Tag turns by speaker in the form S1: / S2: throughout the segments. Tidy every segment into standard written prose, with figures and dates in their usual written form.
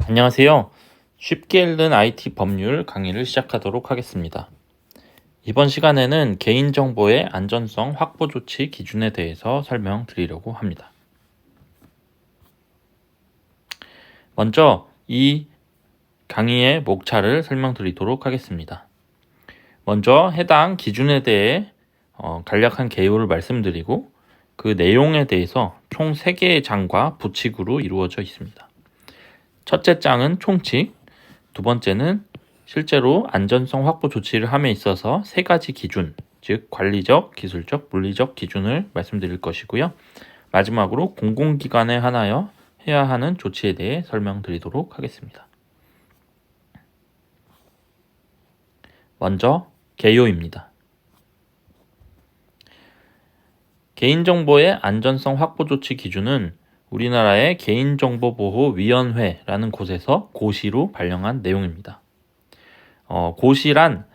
S1: 안녕하세요. 쉽게 읽는 IT 법률 강의를 시작하도록 하겠습니다. 이번 시간에는 개인정보의 안전성 확보 조치 기준에 대해서 설명드리려고 합니다. 먼저 이 강의의 목차를 설명드리도록 하겠습니다. 먼저 해당 기준에 대해 간략한 개요를 말씀드리고 그 내용에 대해서 총 3개의 장과 부칙으로 이루어져 있습니다. 첫째 장은 총칙, 두 번째는 실제로 안전성 확보 조치를 함에 있어서 3가지 기준, 즉 관리적, 기술적, 물리적 기준을 말씀드릴 것이고요. 마지막으로 공공기관에 한하여 해야 하는 조치에 대해 설명드리도록 하겠습니다. 먼저 개요입니다. 개인정보의 안전성 확보 조치 기준은 우리나라의 개인정보보호위원회라는 곳에서 고시로 발령한 내용입니다. 고시란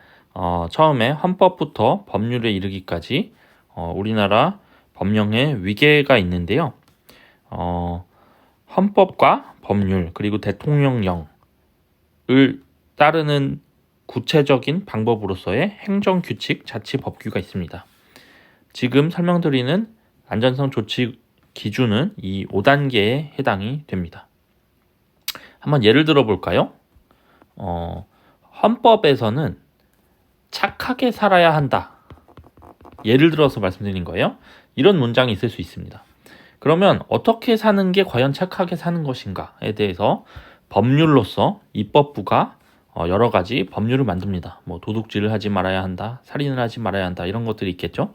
S1: 처음에 헌법부터 법률에 이르기까지 우리나라 법령에 위계가 있는데요. 헌법과 법률 그리고 대통령령을 따르는 구체적인 방법으로서의 행정규칙 자치법규가 있습니다. 지금 설명드리는 안전성 조치 기준은 이 5단계에 해당이 됩니다. 한번 예를 들어 볼까요? 헌법에서는 착하게 살아야 한다. 예를 들어서 말씀드린 거예요. 이런 문장이 있을 수 있습니다. 그러면 어떻게 사는 게 과연 착하게 사는 것인가에 대해서 법률로서 입법부가 여러 가지 법률을 만듭니다. 도둑질을 하지 말아야 한다, 살인을 하지 말아야 한다 이런 것들이 있겠죠.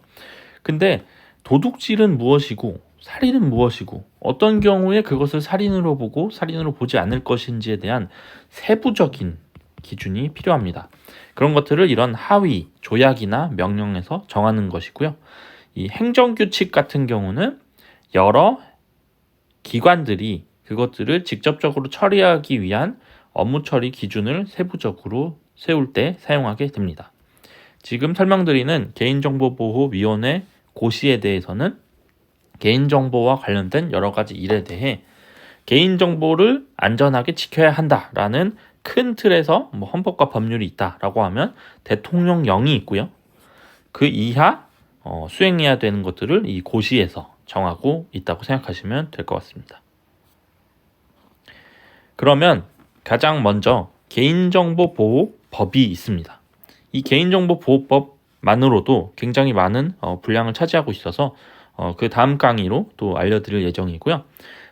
S1: 근데 도둑질은 무엇이고 살인은 무엇이고 어떤 경우에 그것을 살인으로 보고 살인으로 보지 않을 것인지에 대한 세부적인 기준이 필요합니다. 그런 것들을 이런 하위, 조약이나 명령에서 정하는 것이고요. 이 행정규칙 같은 경우는 여러 기관들이 그것들을 직접적으로 처리하기 위한 업무 처리 기준을 세부적으로 세울 때 사용하게 됩니다. 지금 설명드리는 개인정보보호위원회 고시에 대해서는 개인정보와 관련된 여러 가지 일에 대해 개인정보를 안전하게 지켜야 한다라는 큰 틀에서 헌법과 법률이 있다라고 하면 대통령령이 있고요. 그 이하 수행해야 되는 것들을 이 고시에서 정하고 있다고 생각하시면 될 것 같습니다. 그러면 가장 먼저 개인정보보호법이 있습니다. 이 개인정보보호법만으로도 굉장히 많은 분량을 차지하고 있어서 그 다음 강의로 또 알려드릴 예정이고요.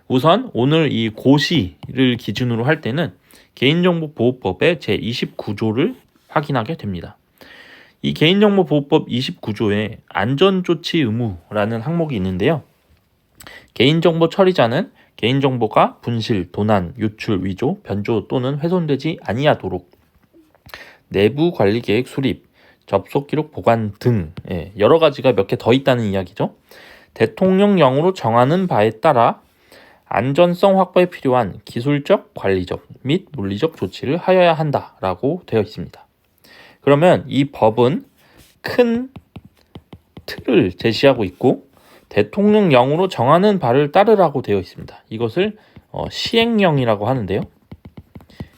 S1: 우선 오늘 이 고시를 기준으로 할 때는 개인정보보호법의 제29조를 확인하게 됩니다. 이 개인정보보호법 29조에 안전조치 의무라는 항목이 있는데요. 개인정보 처리자는 개인정보가 분실, 도난, 유출, 위조, 변조 또는 훼손되지 아니하도록 내부 관리 계획 수립, 접속 기록 보관 등 여러 가지가 몇 개 더 있다는 이야기죠. 대통령령으로 정하는 바에 따라 안전성 확보에 필요한 기술적, 관리적 및 물리적 조치를 하여야 한다라고 되어 있습니다. 그러면 이 법은 큰 틀을 제시하고 있고 대통령령으로 정하는 바를 따르라고 되어 있습니다. 이것을 시행령이라고 하는데요.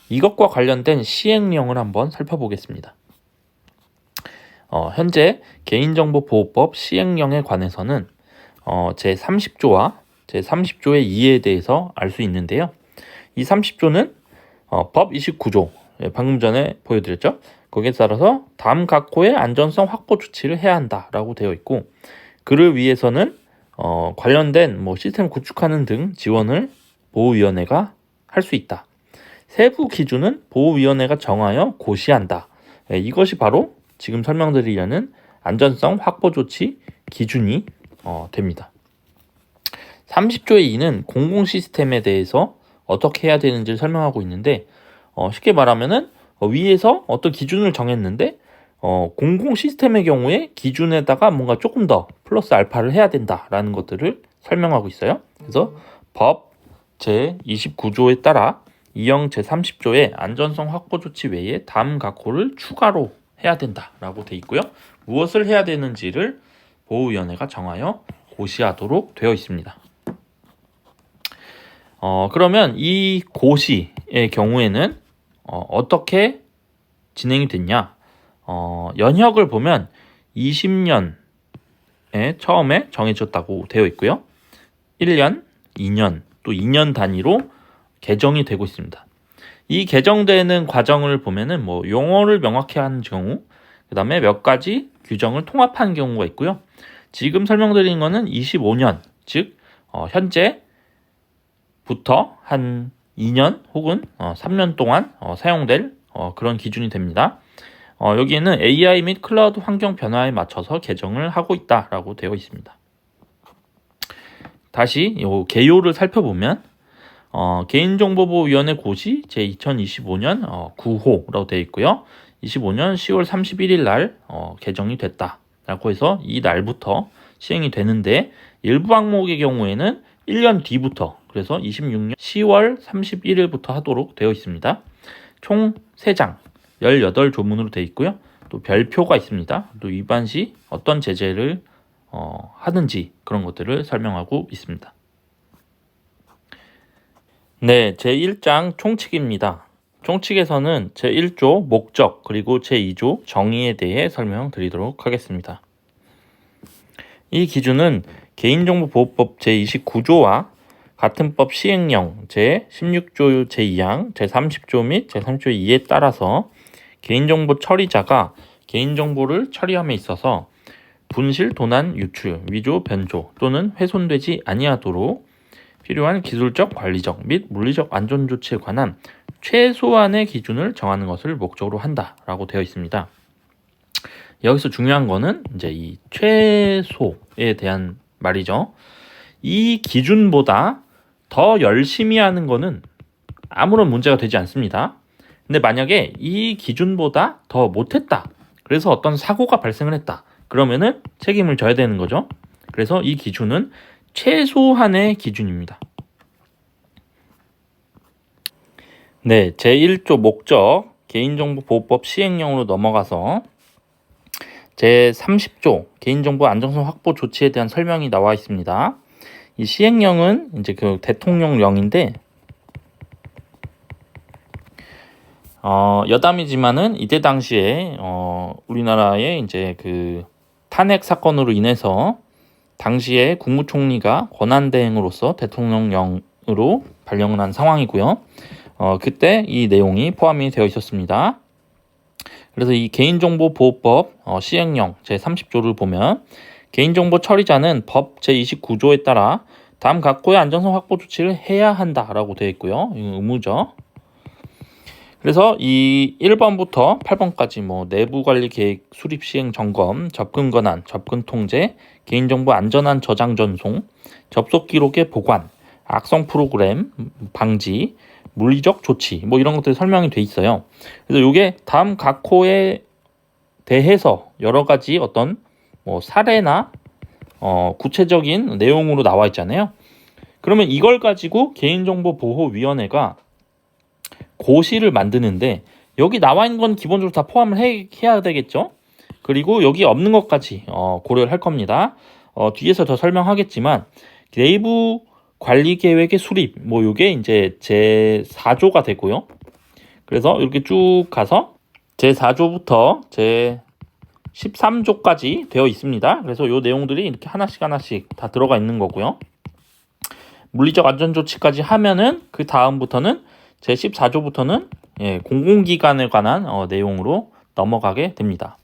S1: 이것과 관련된 시행령을 한번 살펴보겠습니다. 현재 개인정보보호법 시행령에 관해서는 제30조와 제30조의 2에 대해서 알 수 있는데요. 이 30조는 법 29조, 방금 전에 보여드렸죠. 거기에 따라서 다음 각호의 안전성 확보 조치를 해야 한다라고 되어 있고 그를 위해서는 관련된 시스템 구축하는 등 지원을 보호위원회가 할 수 있다. 세부 기준은 보호위원회가 정하여 고시한다. 이것이 바로 지금 설명드리려는 안전성 확보 조치 기준이 됩니다. 30조의 2는 공공 시스템에 대해서 어떻게 해야 되는지를 설명하고 있는데 쉽게 말하면은 위에서 어떤 기준을 정했는데 공공 시스템의 경우에 기준에다가 뭔가 조금 더 플러스 알파를 해야 된다라는 것들을 설명하고 있어요. 그래서 법 제29조에 따라 이형 제30조의 안전성 확보 조치 외에 다음 각호를 추가로 해야 된다라고 돼 있고요. 무엇을 해야 되는지를 보호위원회가 정하여 고시하도록 되어 있습니다. 그러면 이 고시에 경우에는 어떻게 진행이 됐냐? 연혁을 보면 20년에 처음에 정해졌다고 되어 있고요. 1년, 2년, 또 2년 단위로 개정이 되고 있습니다. 이 개정되는 과정을 보면은 뭐 용어를 명확히 하는 경우, 그 다음에 몇 가지 규정을 통합하는 경우가 있고요. 지금 설명드린 거는 25년, 즉 현재부터 한 2년 혹은 3년 동안 사용될 그런 기준이 됩니다. 여기에는 AI 및 클라우드 환경 변화에 맞춰서 개정을 하고 있다라고 되어 있습니다. 다시 이 개요를 살펴보면 개인정보보호위원회 고시 제2025년 9호라고 되어 있고요. 25년 10월 31일 날 개정이 됐다라고 해서 이 날부터 시행이 되는데 일부 항목의 경우에는 1년 뒤부터 그래서 26년 10월 31일부터 하도록 되어 있습니다. 총 3장 18조문으로 되어 있고요. 또 별표가 있습니다. 또 위반 시 어떤 제재를 하는지 그런 것들을 설명하고 있습니다. 네, 제1장 총칙입니다. 총칙에서는 제1조 목적 그리고 제2조 정의에 대해 설명드리도록 하겠습니다. 이 기준은 개인정보보호법 제29조와 같은 법 시행령 제16조 제2항 제30조 및 제30조 2에 따라서 개인정보 처리자가 개인정보를 처리함에 있어서 분실, 도난, 유출, 위조, 변조 또는 훼손되지 아니하도록 필요한 기술적, 관리적 및 물리적 안전 조치에 관한 최소한의 기준을 정하는 것을 목적으로 한다라고 되어 있습니다. 여기서 중요한 거는 이제 이 최소에 대한 말이죠. 이 기준보다 더 열심히 하는 거는 아무런 문제가 되지 않습니다. 근데 만약에 이 기준보다 더 못했다. 그래서 어떤 사고가 발생을 했다. 그러면은 책임을 져야 되는 거죠. 그래서 이 기준은 최소한의 기준입니다. 네, 제1조 목적 개인정보보호법 시행령으로 넘어가서 제30조 개인정보 안정성 확보 조치에 대한 설명이 나와 있습니다. 이 시행령은 이제 그 대통령령인데 여담이지만은 이때 당시에 우리나라의 이제 그 탄핵 사건으로 인해서 당시에 국무총리가 권한대행으로서 대통령령으로 발령을 한 상황이고요. 그때 이 내용이 포함이 되어 있었습니다. 그래서 이 개인정보보호법 시행령 제30조를 보면 개인정보 처리자는 법 제29조에 따라 다음 각고의 안정성 확보 조치를 해야 한다라고 되어 있고요. 이건 의무죠. 그래서 이 1번부터 8번까지 뭐 내부 관리 계획 수립 시행 점검, 접근 권한, 접근 통제, 개인정보 안전한 저장 전송, 접속 기록의 보관, 악성 프로그램 방지, 물리적 조치 뭐 이런 것들이 설명이 돼 있어요. 그래서 이게 다음 각호에 대해서 여러 가지 어떤 뭐 사례나 구체적인 내용으로 나와 있잖아요. 그러면 이걸 가지고 개인정보보호위원회가 고시를 만드는데 여기 나와 있는 건 기본적으로 다 포함을 해야 되겠죠. 그리고 여기 없는 것까지 고려를 할 겁니다. 뒤에서 더 설명하겠지만 내부 관리 계획의 수립 뭐 요게 이제 제4조가 되고요. 그래서 이렇게 쭉 가서 제4조부터 제13조까지 되어 있습니다. 그래서 요 내용들이 이렇게 하나씩 다 들어가 있는 거고요. 물리적 안전 조치까지 하면은 그 다음부터는 제14조부터는 공공기관에 관한 내용으로 넘어가게 됩니다.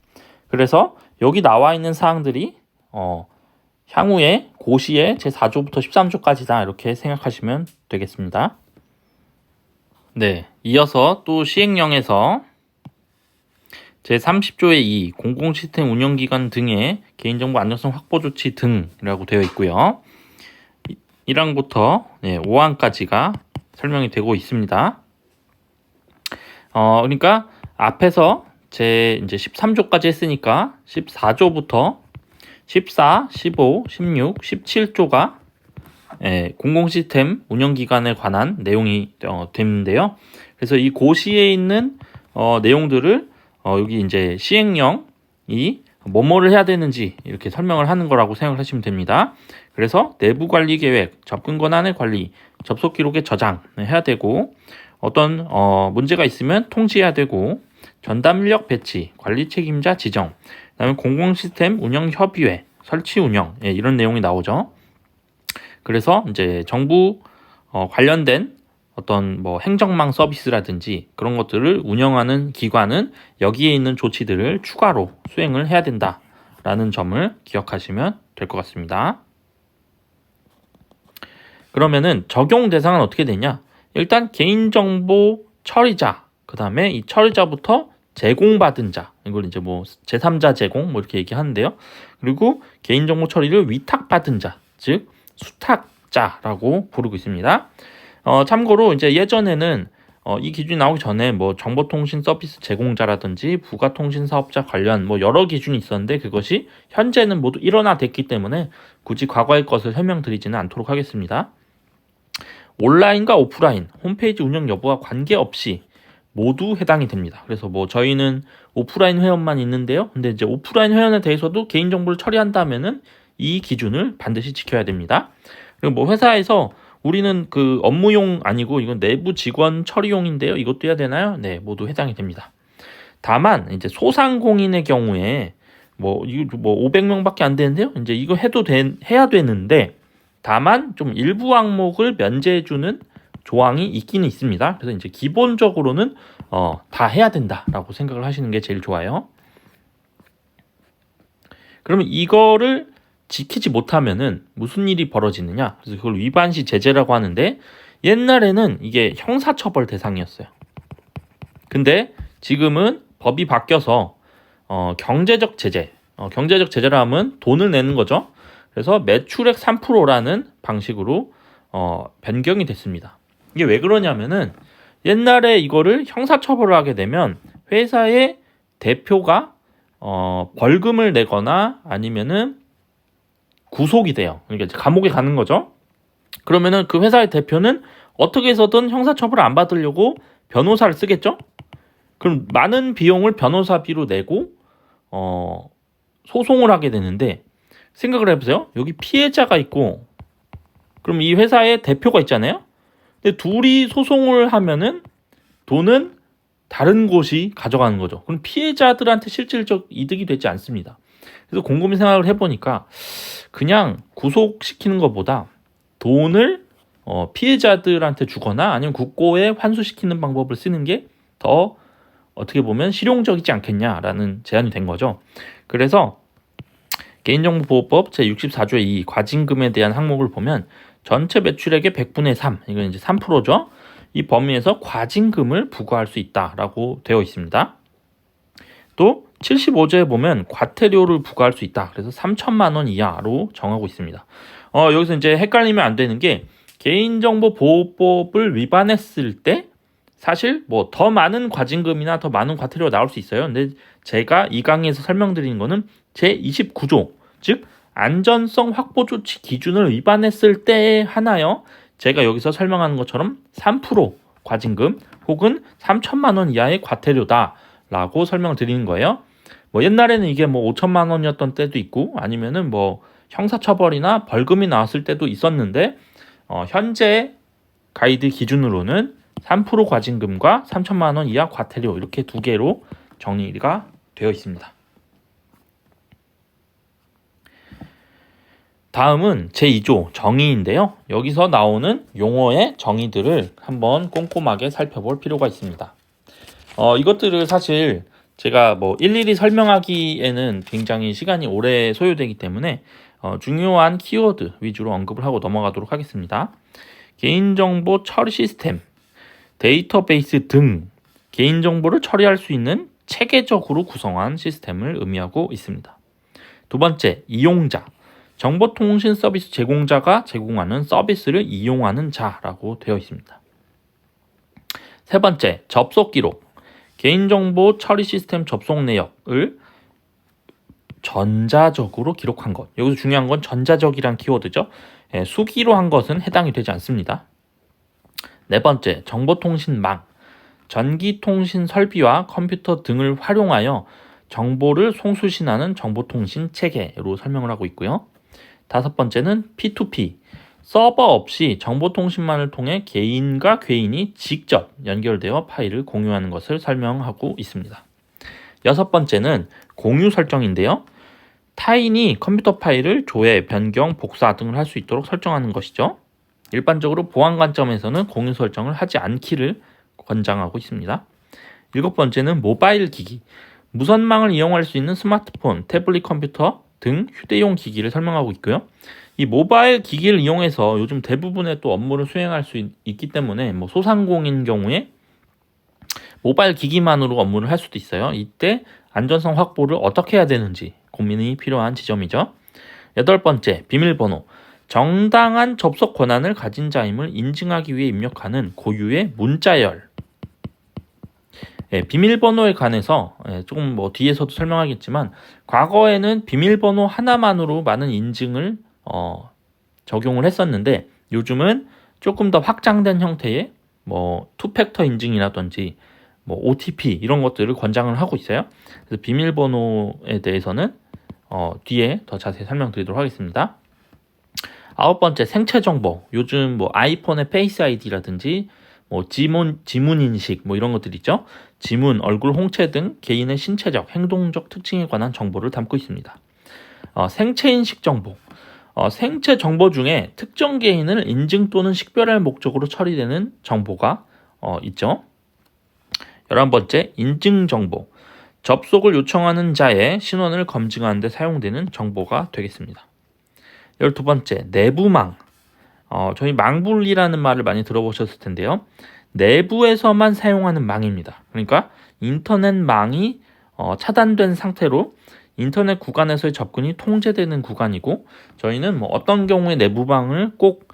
S1: 그래서 여기 나와 있는 사항들이 향후에 고시에 제4조부터 13조까지다 이렇게 생각하시면 되겠습니다. 네, 이어서 또 시행령에서 제30조의 2 공공시스템 운영기관 등의 개인정보 안전성 확보 조치 등이라고 되어 있고요. 1항부터 5항까지가 설명이 되고 있습니다. 그러니까 앞에서 이제 13조까지 했으니까 14조부터 14, 15, 16, 17조가 공공시스템 운영기관에 관한 내용이 되는데요. 그래서 이 고시에 있는 내용들을 여기 이제 시행령이 뭐뭐를 해야 되는지 이렇게 설명을 하는 거라고 생각을 하시면 됩니다. 그래서 내부 관리 계획, 접근 권한의 관리, 접속 기록의 저장 해야 되고 어떤 문제가 있으면 통지해야 되고, 전담 인력 배치, 관리 책임자 지정, 그다음에 공공 시스템 운영 협의회, 설치 운영, 예, 이런 내용이 나오죠. 그래서 이제 정부 관련된 어떤 뭐 행정망 서비스라든지 그런 것들을 운영하는 기관은 여기에 있는 조치들을 추가로 수행을 해야 된다라는 점을 기억하시면 될 것 같습니다. 그러면은 적용 대상은 어떻게 되냐? 일단 개인정보 처리자, 그 다음에 이 처리자부터 제공받은 자, 이걸 이제 뭐 제3자 제공 뭐 이렇게 얘기하는데요. 그리고 개인정보 처리를 위탁받은 자, 즉 수탁자라고 부르고 있습니다. 참고로 이제 예전에는 이 기준이 나오기 전에 뭐 정보통신 서비스 제공자라든지 부가통신 사업자 관련 뭐 여러 기준이 있었는데 그것이 현재는 모두 일원화됐기 때문에 굳이 과거의 것을 설명드리지는 않도록 하겠습니다. 온라인과 오프라인, 홈페이지 운영 여부와 관계없이 모두 해당이 됩니다. 그래서 뭐 저희는 오프라인 회원만 있는데요. 근데 이제 오프라인 회원에 대해서도 개인정보를 처리한다면은 이 기준을 반드시 지켜야 됩니다. 그리고 뭐 회사에서 우리는 그 업무용 아니고 이건 내부 직원 처리용인데요. 이것도 해야 되나요? 네, 모두 해당이 됩니다. 다만 이제 소상공인의 경우에 이거 500명밖에 안 되는데요. 이제 이거 해야 되는데 다만 좀 일부 항목을 면제해주는 조항이 있기는 있습니다. 그래서 이제 기본적으로는 다 해야 된다라고 생각을 하시는 게 제일 좋아요. 그러면 이거를 지키지 못하면은 무슨 일이 벌어지느냐? 그래서 그걸 위반시 제재라고 하는데 옛날에는 이게 형사처벌 대상이었어요. 근데 지금은 법이 바뀌어서 경제적 제재, 경제적 제재라 하면 돈을 내는 거죠. 그래서 매출액 3%라는 방식으로 변경이 됐습니다. 이게 왜 그러냐면은 옛날에 이거를 형사처벌을 하게 되면 회사의 대표가 벌금을 내거나 아니면은 구속이 돼요. 그러니까 감옥에 가는 거죠. 그러면은 그 회사의 대표는 어떻게 해서든 형사처벌을 안 받으려고 변호사를 쓰겠죠. 그럼 많은 비용을 변호사비로 내고 소송을 하게 되는데 생각을 해보세요. 여기 피해자가 있고 그럼 이 회사의 대표가 있잖아요. 근데 둘이 소송을 하면은 돈은 다른 곳이 가져가는 거죠. 그럼 피해자들한테 실질적 이득이 되지 않습니다. 그래서 곰곰이 생각을 해보니까 그냥 구속시키는 것보다 돈을 피해자들한테 주거나 아니면 국고에 환수시키는 방법을 쓰는 게 더 어떻게 보면 실용적이지 않겠냐라는 제안이 된 거죠. 그래서 개인정보보호법 제64조의 2 과징금에 대한 항목을 보면 전체 매출액의 100분의 3, 이건 이제 3%죠. 이 범위에서 과징금을 부과할 수 있다라고 되어 있습니다. 또 75조에 보면 과태료를 부과할 수 있다. 그래서 3천만 원 이하로 정하고 있습니다. 여기서 이제 헷갈리면 안 되는 게 개인정보보호법을 위반했을 때 사실 뭐 더 많은 과징금이나 더 많은 과태료가 나올 수 있어요. 근데 제가 이 강의에서 설명드리는 거는 제29조, 즉 안전성 확보 조치 기준을 위반했을 때에 하나요. 제가 여기서 설명하는 것처럼 3% 과징금 혹은 3천만 원 이하의 과태료다라고 설명을 드리는 거예요. 뭐 옛날에는 이게 뭐 5천만 원이었던 때도 있고 아니면은 뭐 형사처벌이나 벌금이 나왔을 때도 있었는데 현재 가이드 기준으로는 3% 과징금과 3천만 원 이하 과태료 이렇게 두 개로 정리가 되어 있습니다. 다음은 제2조 정의인데요. 여기서 나오는 용어의 정의들을 한번 꼼꼼하게 살펴볼 필요가 있습니다. 이것들을 사실 제가 뭐 일일이 설명하기에는 굉장히 시간이 오래 소요되기 때문에 중요한 키워드 위주로 언급을 하고 넘어가도록 하겠습니다. 개인정보 처리 시스템, 데이터베이스 등 개인정보를 처리할 수 있는 체계적으로 구성한 시스템을 의미하고 있습니다. 두 번째, 이용자, 정보통신 서비스 제공자가 제공하는 서비스를 이용하는 자라고 되어 있습니다. 세 번째, 접속 기록, 개인정보 처리 시스템 접속 내역을 전자적으로 기록한 것. 여기서 중요한 건 전자적이란 키워드죠. 수기로 한 것은 해당이 되지 않습니다. 네 번째, 정보통신망, 전기통신 설비와 컴퓨터 등을 활용하여 정보를 송수신하는 정보통신 체계로 설명을 하고 있고요. 다섯 번째는 P2P, 서버 없이 정보통신망을 통해 개인과 개인이 직접 연결되어 파일을 공유하는 것을 설명하고 있습니다. 여섯 번째는 공유 설정인데요. 타인이 컴퓨터 파일을 조회, 변경, 복사 등을 할 수 있도록 설정하는 것이죠. 일반적으로 보안 관점에서는 공유 설정을 하지 않기를 권장하고 있습니다. 일곱 번째는 모바일 기기. 무선망을 이용할 수 있는 스마트폰, 태블릿 컴퓨터 등 휴대용 기기를 설명하고 있고요. 이 모바일 기기를 이용해서 요즘 대부분의 또 업무를 수행할 수 있기 때문에 소상공인 경우에 모바일 기기만으로 업무를 할 수도 있어요. 이때 안전성 확보를 어떻게 해야 되는지 고민이 필요한 지점이죠. 여덟 번째, 비밀번호. 정당한 접속 권한을 가진 자임을 인증하기 위해 입력하는 고유의 문자열. 비밀번호에 관해서 조금 뒤에서도 설명하겠지만 과거에는 비밀번호 하나만으로 많은 인증을 적용을 했었는데 요즘은 조금 더 확장된 형태의 투팩터 인증이라든지 OTP 이런 것들을 권장을 하고 있어요. 그래서 비밀번호에 대해서는 뒤에 더 자세히 설명드리도록 하겠습니다. 아홉 번째, 생체 정보. 요즘 아이폰의 페이스 아이디라든지 지문 인식 이런 것들 있죠. 지문, 얼굴 홍채 등 개인의 신체적, 행동적 특징에 관한 정보를 담고 있습니다. 생체 인식 정보. 생체 정보 중에 특정 개인을 인증 또는 식별할 목적으로 처리되는 정보가 있죠. 11번째, 인증 정보. 접속을 요청하는 자의 신원을 검증하는 데 사용되는 정보가 되겠습니다. 12번째, 내부망. 저희 망분리라는 말을 많이 들어보셨을 텐데요. 내부에서만 사용하는 망입니다. 그러니까 인터넷망이 차단된 상태로 인터넷 구간에서의 접근이 통제되는 구간이고 저희는 어떤 경우에 내부망을 꼭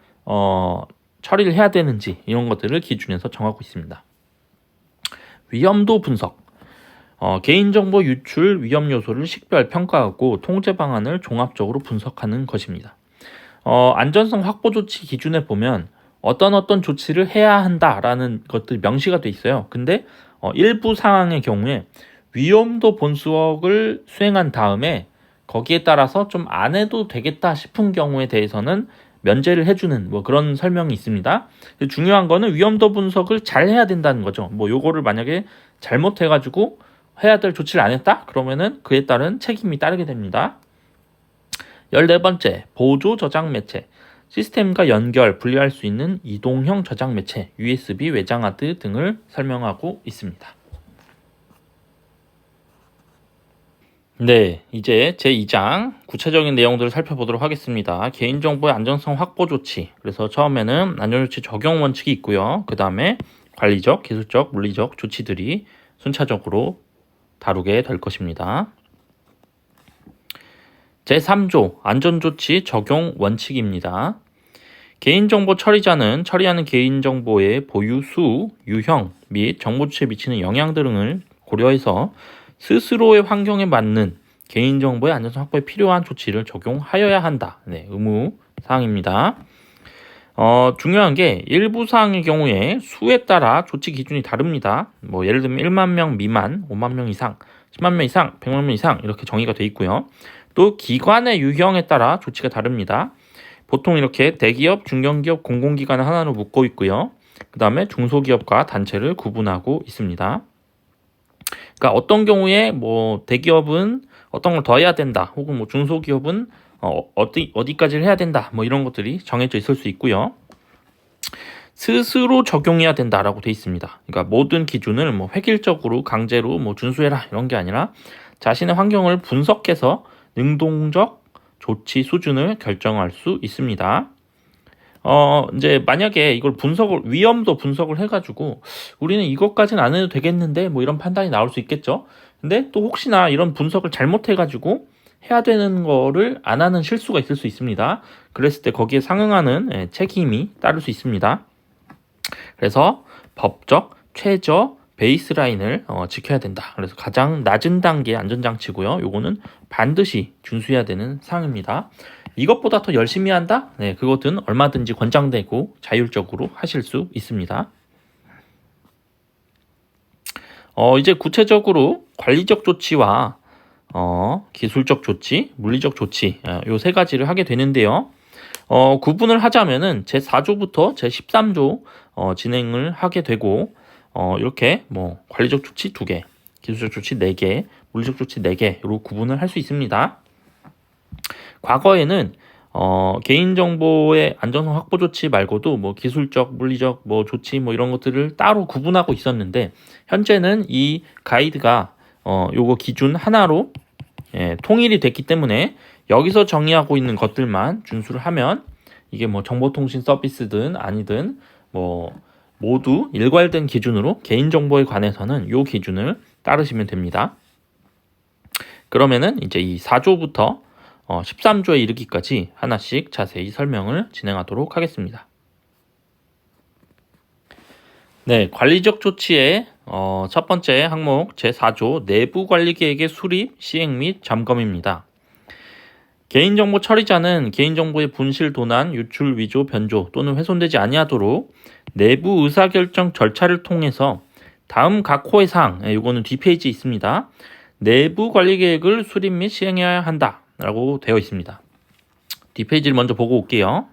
S1: 처리를 해야 되는지 이런 것들을 기준에서 정하고 있습니다. 위험도 분석. 개인정보 유출 위험 요소를 식별, 평가하고 통제 방안을 종합적으로 분석하는 것입니다. 안전성 확보 조치 기준에 보면 어떤 조치를 해야 한다라는 것들이 명시가 돼 있어요. 근데 일부 상황의 경우에 위험도 분석을 수행한 다음에 거기에 따라서 좀 안 해도 되겠다 싶은 경우에 대해서는 면제를 해주는 그런 설명이 있습니다. 중요한 거는 위험도 분석을 잘 해야 된다는 거죠. 요거를 만약에 잘못해가지고 해야 될 조치를 안 했다? 그러면은 그에 따른 책임이 따르게 됩니다. 14번째, 보조 저장 매체. 시스템과 연결, 분리할 수 있는 이동형 저장 매체, USB 외장하드 등을 설명하고 있습니다. 네, 이제 제2장 구체적인 내용들을 살펴보도록 하겠습니다. 개인정보의 안전성 확보 조치. 그래서 처음에는 안전조치 적용 원칙이 있고요. 그 다음에 관리적, 기술적, 물리적 조치들이 순차적으로 다루게 될 것입니다. 제3조 안전조치 적용 원칙입니다. 개인정보 처리자는 처리하는 개인정보의 보유 수, 유형 및 정보주체에 미치는 영향 등을 고려해서 스스로의 환경에 맞는 개인정보의 안전성 확보에 필요한 조치를 적용하여야 한다. 네, 의무사항입니다. 중요한 게 일부 사항의 경우에 수에 따라 조치 기준이 다릅니다. 예를 들면 1만 명 미만, 5만 명 이상, 10만 명 이상, 100만 명 이상 이렇게 정의가 되어 있고요. 또 기관의 유형에 따라 조치가 다릅니다. 보통 이렇게 대기업, 중견기업, 공공기관을 하나로 묶고 있고요. 그 다음에 중소기업과 단체를 구분하고 있습니다. 그러니까 어떤 경우에 대기업은 어떤 걸 더 해야 된다, 혹은 중소기업은 어디까지를 해야 된다, 이런 것들이 정해져 있을 수 있고요. 스스로 적용해야 된다라고 돼 있습니다. 그러니까 모든 기준을 획일적으로 강제로 준수해라 이런 게 아니라 자신의 환경을 분석해서 능동적 조치 수준을 결정할 수 있습니다. 이제 만약에 이걸 위험도 분석을 해가지고 우리는 이것까지는 안 해도 되겠는데 이런 판단이 나올 수 있겠죠. 근데 또 혹시나 이런 분석을 잘못해가지고 해야 되는 거를 안 하는 실수가 있을 수 있습니다. 그랬을 때 거기에 상응하는 책임이 따를 수 있습니다. 그래서 법적 최저 베이스라인을 지켜야 된다. 그래서 가장 낮은 단계의 안전장치고요. 요거는 반드시 준수해야 되는 사항입니다. 이것보다 더 열심히 한다? 네, 그것은 얼마든지 권장되고 자율적으로 하실 수 있습니다. 이제 구체적으로 관리적 조치와 기술적 조치, 물리적 조치 요 세 가지를 하게 되는데요. 구분을 하자면은 제4조부터 제13조 진행을 하게 되고 이렇게 뭐 관리적 조치 2개, 기술적 조치 4개, 물리적 조치 4개로 구분을 할 수 있습니다. 과거에는 개인정보의 안전성 확보 조치 말고도 뭐 기술적, 물리적 뭐 조치 뭐 이런 것들을 따로 구분하고 있었는데 현재는 이 가이드가 요거 기준 하나로 통일이 됐기 때문에 여기서 정의하고 있는 것들만 준수를 하면 이게 뭐 정보통신 서비스든 아니든 뭐 모두 일괄된 기준으로 개인정보에 관해서는 요 기준을 따르시면 됩니다. 그러면은 이제 이 4조부터 13조에 이르기까지 하나씩 자세히 설명을 진행하도록 하겠습니다. 네, 관리적 조치의 첫 번째 항목 제4조 내부 관리 계획의 수립, 시행 및 점검입니다. 개인정보 처리자는 개인정보의 분실, 도난, 유출, 위조, 변조 또는 훼손되지 아니하도록 내부 의사결정 절차를 통해서 다음 각 호의 사항, 이거는 뒷페이지에 있습니다. 내부 관리 계획을 수립 및 시행해야 한다 라고 되어 있습니다. 뒷페이지를 먼저 보고 올게요.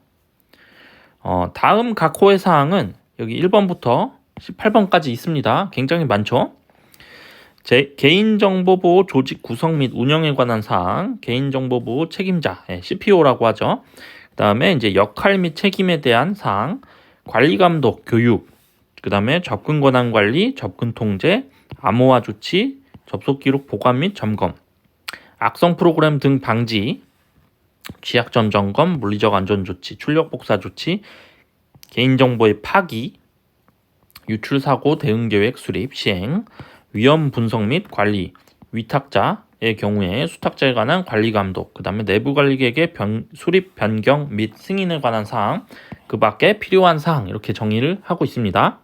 S1: 다음 각 호의 사항은 여기 1번부터 18번까지 있습니다. 굉장히 많죠. 개인정보보호 조직 구성 및 운영에 관한 사항, 개인정보보호 책임자, CPO라고 하죠. 그 다음에 이제 역할 및 책임에 대한 사항, 관리감독, 교육, 그 다음에 접근 권한 관리, 접근 통제, 암호화 조치, 접속 기록 보관 및 점검, 악성 프로그램 등 방지, 취약점 점검, 물리적 안전 조치, 출력 복사 조치, 개인정보의 파기, 유출 사고 대응 계획 수립, 시행, 위험 분석 및 관리, 위탁자의 경우에 수탁자에 관한 관리 감독, 그 다음에 내부 관리 계획의 수립 변경 및 승인에 관한 사항, 그 밖에 필요한 사항 이렇게 정의를 하고 있습니다.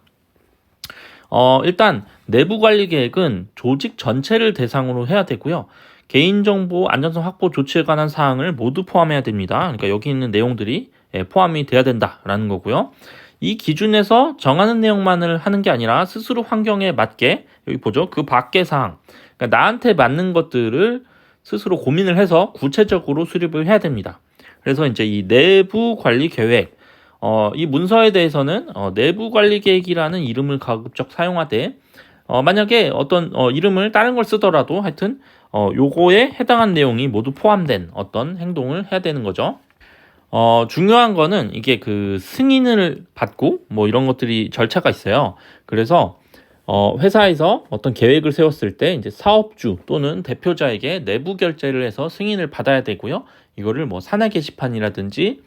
S1: 일단 내부 관리 계획은 조직 전체를 대상으로 해야 되고요. 개인정보 안전성 확보 조치에 관한 사항을 모두 포함해야 됩니다. 그러니까 여기 있는 내용들이 포함이 돼야 된다라는 거고요. 이 기준에서 정하는 내용만을 하는 게 아니라 스스로 환경에 맞게 여기 보죠. 그 밖의 사항, 그러니까 나한테 맞는 것들을 스스로 고민을 해서 구체적으로 수립을 해야 됩니다. 그래서 이제 이 내부 관리 계획, 이 문서에 대해서는 내부 관리 계획이라는 이름을 가급적 사용하되 만약에 어떤 이름을 다른 걸 쓰더라도 하여튼 요거에 해당한 내용이 모두 포함된 어떤 행동을 해야 되는 거죠. 중요한 거는 이게 그 승인을 받고 뭐 이런 것들이 절차가 있어요. 그래서 회사에서 어떤 계획을 세웠을 때 이제 사업주 또는 대표자에게 내부 결재를 해서 승인을 받아야 되고요. 이거를 뭐 사내 게시판이라든지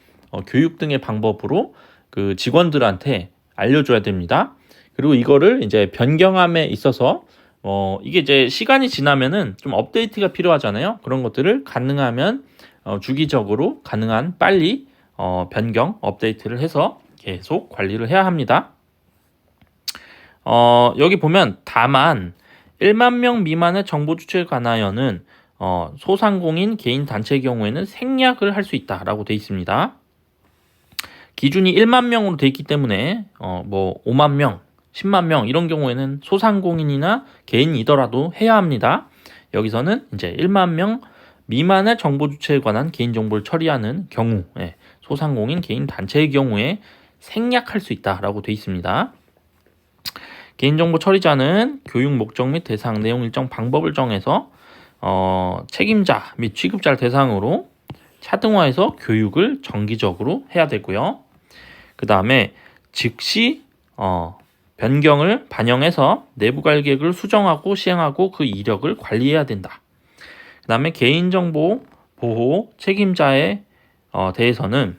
S1: 교육 등의 방법으로 그 직원들한테 알려줘야 됩니다. 그리고 이거를 이제 변경함에 있어서 이게 이제 시간이 지나면은 좀 업데이트가 필요하잖아요. 그런 것들을 가능하면 주기적으로 가능한 빨리 변경, 업데이트를 해서 계속 관리를 해야 합니다. 여기 보면 다만 1만 명 미만의 정보 주체에 관하여는 소상공인 개인 단체의 경우에는 생략을 할 수 있다라고 되어 있습니다. 기준이 1만 명으로 되어 있기 때문에 뭐 5만 명, 10만 명 이런 경우에는 소상공인이나 개인이더라도 해야 합니다. 여기서는 이제 1만 명 미만의 정보 주체에 관한 개인정보를 처리하는 경우, 소상공인 개인 단체의 경우에 생략할 수 있다라고 되어 있습니다. 개인정보 처리자는 교육 목적 및 대상 내용 일정 방법을 정해서 책임자 및 취급자를 대상으로 차등화해서 교육을 정기적으로 해야 되고요. 그 다음에 즉시 변경을 반영해서 내부 관리 계획을 수정하고 시행하고 그 이력을 관리해야 된다. 그 다음에 개인정보 보호 책임자에 대해서는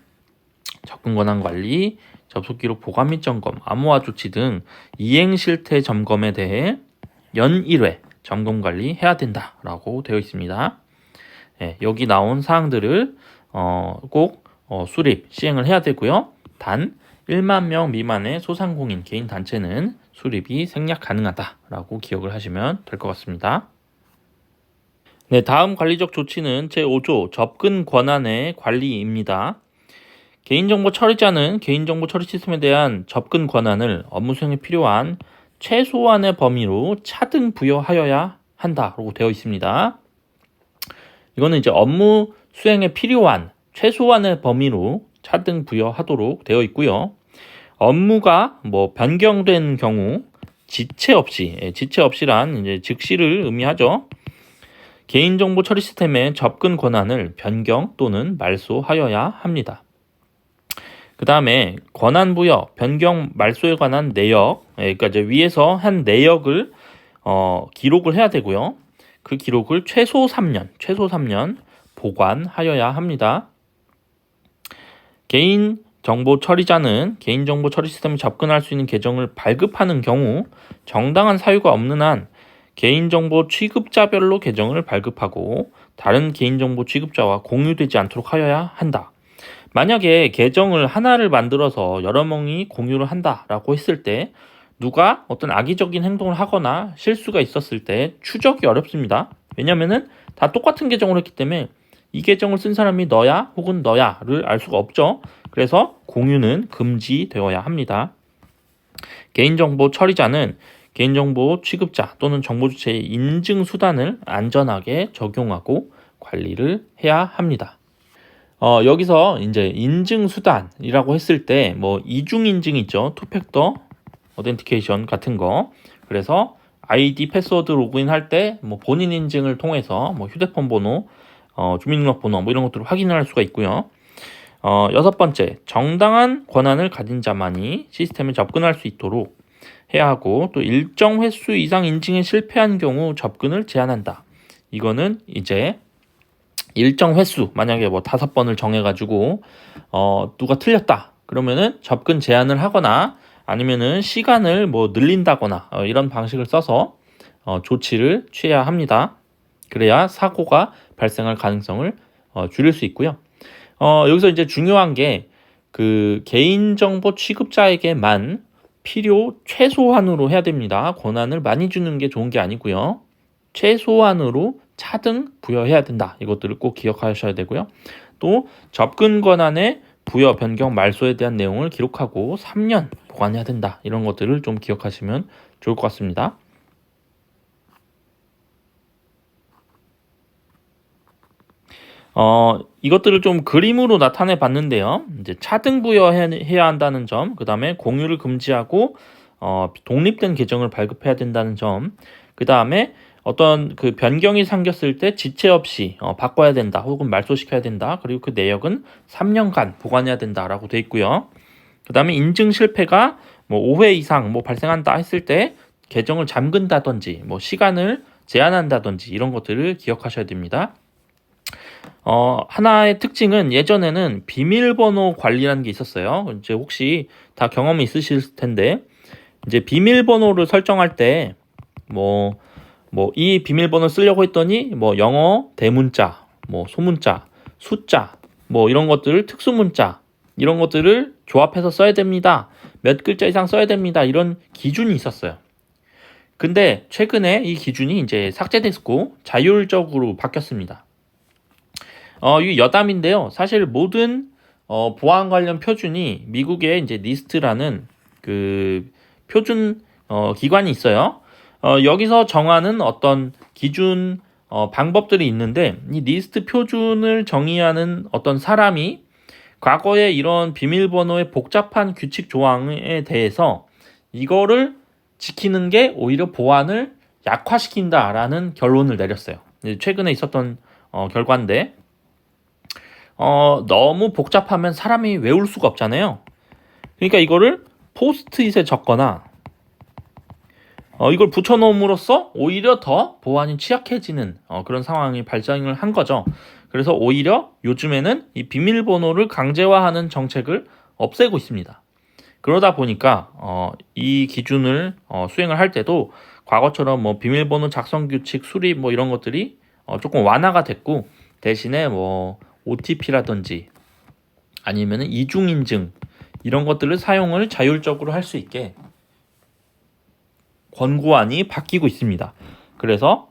S1: 접근 권한 관리, 접속 기록 보관 및 점검, 암호화 조치 등 이행 실태 점검에 대해 연 1회 점검 관리 해야 된다라고 되어 있습니다. 여기 나온 사항들을 꼭 수립, 시행을 해야 되고요. 단 1만 명 미만의 소상공인 개인 단체는 수립이 생략 가능하다라고 기억을 하시면 될 것 같습니다. 네, 다음 관리적 조치는 제5조 접근 권한의 관리입니다. 개인정보 처리자는 개인정보 처리 시스템에 대한 접근 권한을 업무 수행에 필요한 최소한의 범위로 차등 부여하여야 한다라고 되어 있습니다. 이거는 이제 업무 수행에 필요한 최소한의 범위로 차등 부여하도록 되어 있고요. 업무가 뭐 변경된 경우 지체 없이란 이제 즉시를 의미하죠. 개인정보 처리 시스템의 접근 권한을 변경 또는 말소하여야 합니다. 그 다음에 권한 부여, 변경, 말소에 관한 내역, 그러니까 이제 위에서 한 내역을 기록을 해야 되고요. 그 기록을 최소 3년 보관하여야 합니다. 개인정보 처리자는 개인정보 처리 시스템에 접근할 수 있는 계정을 발급하는 경우 정당한 사유가 없는 한 개인정보 취급자별로 계정을 발급하고 다른 개인정보 취급자와 공유되지 않도록 하여야 한다. 만약에 계정을 하나를 만들어서 여러 명이 공유를 한다라고 했을 때 누가 어떤 악의적인 행동을 하거나 실수가 있었을 때 추적이 어렵습니다. 왜냐면은 다 똑같은 계정을 했기 때문에 이 계정을 쓴 사람이 너야 혹은 너야를 알 수가 없죠. 그래서 공유는 금지되어야 합니다. 개인정보 처리자는 개인정보 취급자 또는 정보 주체의 인증 수단을 안전하게 적용하고 관리를 해야 합니다. 여기서 이제 인증 수단이라고 했을 때 뭐 이중 인증 있죠. 투팩터 어덴티케이션 같은 거. 그래서 아이디 패스워드 로그인 할 때 뭐 본인 인증을 통해서 뭐 휴대폰 번호, 주민등록번호 뭐 이런 것들을 확인을 할 수가 있고요. 여섯 번째, 정당한 권한을 가진 자만이 시스템에 접근할 수 있도록 해야 하고 또 일정 횟수 이상 인증에 실패한 경우 접근을 제한한다. 이거는 이제 일정 횟수, 만약에 뭐 5번을 정해가지고 누가 틀렸다 그러면은 접근 제한을 하거나 아니면은 시간을 뭐 늘린다거나 이런 방식을 써서 조치를 취해야 합니다. 그래야 사고가 발생할 가능성을 줄일 수 있고요. 여기서 이제 중요한 게 그 개인정보 취급자에게만 필요 최소한으로 해야 됩니다. 권한을 많이 주는 게 좋은 게 아니고요. 최소한으로 차등 부여해야 된다. 이것들을 꼭 기억하셔야 되고요. 또 접근 권한의 부여, 변경, 말소에 대한 내용을 기록하고 3년 보관해야 된다. 이런 것들을 좀 기억하시면 좋을 것 같습니다. 이것들을 좀 그림으로 나타내 봤는데요. 이제 차등 부여해야 한다는 점, 그 다음에 공유를 금지하고 독립된 계정을 발급해야 된다는 점, 그 다음에 어떤 그 변경이 생겼을 때 지체 없이 바꿔야 된다 혹은 말소시켜야 된다. 그리고 그 내역은 3년간 보관해야 된다라고 돼 있고요. 그 다음에 인증 실패가 뭐 5회 이상 뭐 발생한다 했을 때 계정을 잠근다든지 뭐 시간을 제한한다든지 이런 것들을 기억하셔야 됩니다. 하나의 특징은 예전에는 비밀번호 관리라는 게 있었어요. 이제 혹시 다 경험이 있으실 텐데 이제 비밀번호를 설정할 때 이 비밀번호 쓰려고 했더니 뭐 영어 대문자, 뭐 소문자, 숫자, 뭐 이런 것들을 특수문자 이런 것들을 조합해서 써야 됩니다. 몇 글자 이상 써야 됩니다. 이런 기준이 있었어요. 근데 최근에 이 기준이 이제 삭제됐고 자율적으로 바뀌었습니다. 이 여담인데요. 사실 모든 보안 관련 표준이 미국의 이제 니스트라는 그 표준 기관이 있어요. 여기서 정하는 어떤 기준 방법들이 있는데 이 니스트 표준을 정의하는 어떤 사람이 과거에 이런 비밀번호의 복잡한 규칙 조항에 대해서 이거를 지키는 게 오히려 보안을 약화시킨다라는 결론을 내렸어요. 최근에 있었던 결과인데 너무 복잡하면 사람이 외울 수가 없잖아요. 그러니까 이거를 포스트잇에 적거나 이걸 붙여놓음으로써 오히려 더 보안이 취약해지는 그런 상황이 발생을 한 거죠. 그래서 오히려 요즘에는 이 비밀번호를 강제화하는 정책을 없애고 있습니다. 그러다 보니까 이 기준을 수행을 할 때도 과거처럼 뭐 비밀번호 작성 규칙 수립 뭐 이런 것들이 조금 완화가 됐고 대신에 뭐 OTP라든지 아니면 이중인증 이런 것들을 사용을 자율적으로 할 수 있게 권고안이 바뀌고 있습니다. 그래서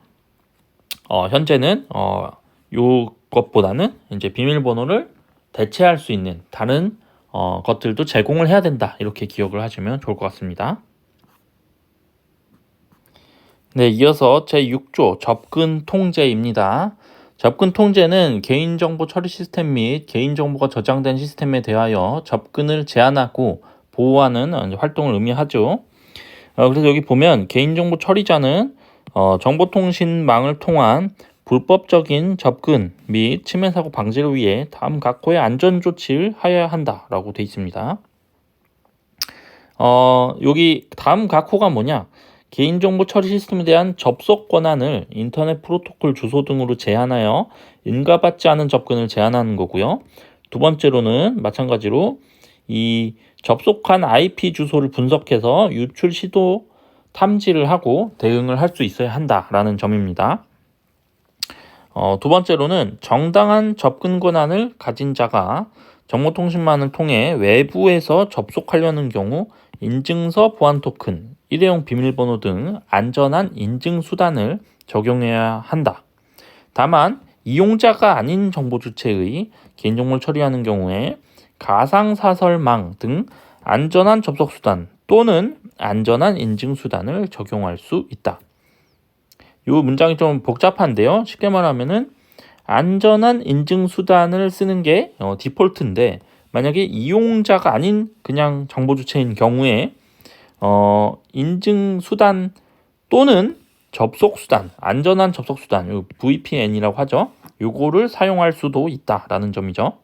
S1: 현재는 요것보다는 이제 비밀번호를 대체할 수 있는 다른 것들도 제공을 해야 된다. 이렇게 기억을 하시면 좋을 것 같습니다. 네, 이어서 제6조 접근 통제입니다. 접근 통제는 개인정보 처리 시스템 및 개인정보가 저장된 시스템에 대하여 접근을 제한하고 보호하는 활동을 의미하죠. 그래서 여기 보면 개인정보 처리자는 정보통신망을 통한 불법적인 접근 및 침해 사고 방지를 위해 다음 각호의 안전 조치를 하여야 한다라고 되어 있습니다. 여기 다음 각호가 뭐냐? 개인정보 처리 시스템에 대한 접속 권한을 인터넷 프로토콜 주소 등으로 제한하여 인가받지 않은 접근을 제한하는 거고요. 두 번째로는 마찬가지로 이 접속한 IP 주소를 분석해서 유출 시도 탐지를 하고 대응을 할 수 있어야 한다라는 점입니다. 두 번째로는 정당한 접근 권한을 가진 자가 정보통신망을 통해 외부에서 접속하려는 경우 인증서 보안 토큰, 일회용 비밀번호 등 안전한 인증 수단을 적용해야 한다. 다만 이용자가 아닌 정보 주체의 개인정보를 처리하는 경우에 가상사설망 등 안전한 접속 수단 또는 안전한 인증 수단을 적용할 수 있다. 이 문장이 좀 복잡한데요. 쉽게 말하면은 안전한 인증 수단을 쓰는 게 디폴트인데 만약에 이용자가 아닌 그냥 정보 주체인 경우에 인증 수단 또는 접속 수단, 안전한 접속 수단, VPN이라고 하죠. 요거를 사용할 수도 있다라는 점이죠.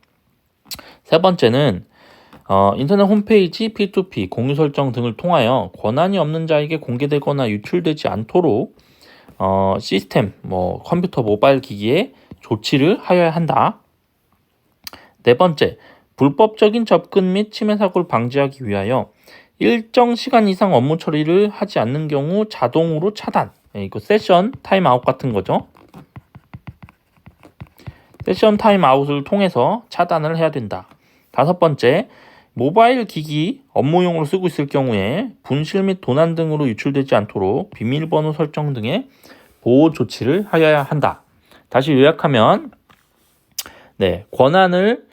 S1: 세 번째는 인터넷 홈페이지, P2P, 공유 설정 등을 통하여 권한이 없는 자에게 공개되거나 유출되지 않도록 시스템, 컴퓨터, 모바일 기기에 조치를 하여야 한다. 네 번째, 불법적인 접근 및 침해 사고를 방지하기 위하여 일정 시간 이상 업무 처리를 하지 않는 경우 자동으로 차단. 이거 세션 타임아웃 같은 거죠. 세션 타임아웃을 통해서 차단을 해야 된다. 다섯 번째, 모바일 기기 업무용으로 쓰고 있을 경우에 분실 및 도난 등으로 유출되지 않도록 비밀번호 설정 등의 보호 조치를 하여야 한다. 다시 요약하면 권한을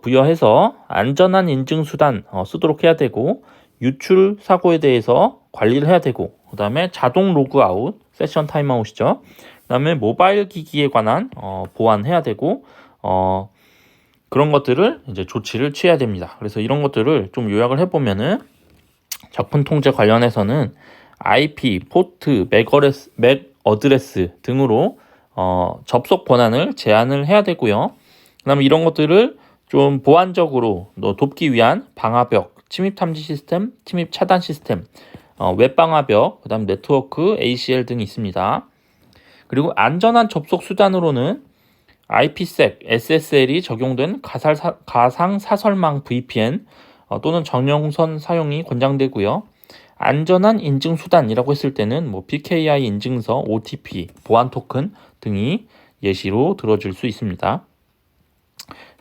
S1: 부여해서 안전한 인증 수단 쓰도록 해야 되고 유출 사고에 대해서 관리를 해야 되고 그 다음에 자동 로그아웃, 세션 타임아웃이죠. 그 다음에 모바일 기기에 관한 보완해야 되고 그런 것들을 이제 조치를 취해야 됩니다. 그래서 이런 것들을 좀 요약을 해보면은 접근 통제 관련해서는 IP, 포트, 맥 어드레스 등으로 접속 권한을 제한을 해야 되고요. 그 다음에 이런 것들을 좀 보완적으로 돕기 위한 방화벽, 침입 탐지 시스템, 침입 차단 시스템, 웹 방화벽, 그 다음 네트워크, ACL 등이 있습니다. 그리고 안전한 접속 수단으로는 IPsec, SSL이 적용된 가상 사설망 VPN 또는 정령선 사용이 권장되고요. 안전한 인증 수단이라고 했을 때는 PKI 인증서, OTP, 보안 토큰 등이 예시로 들어줄 수 있습니다.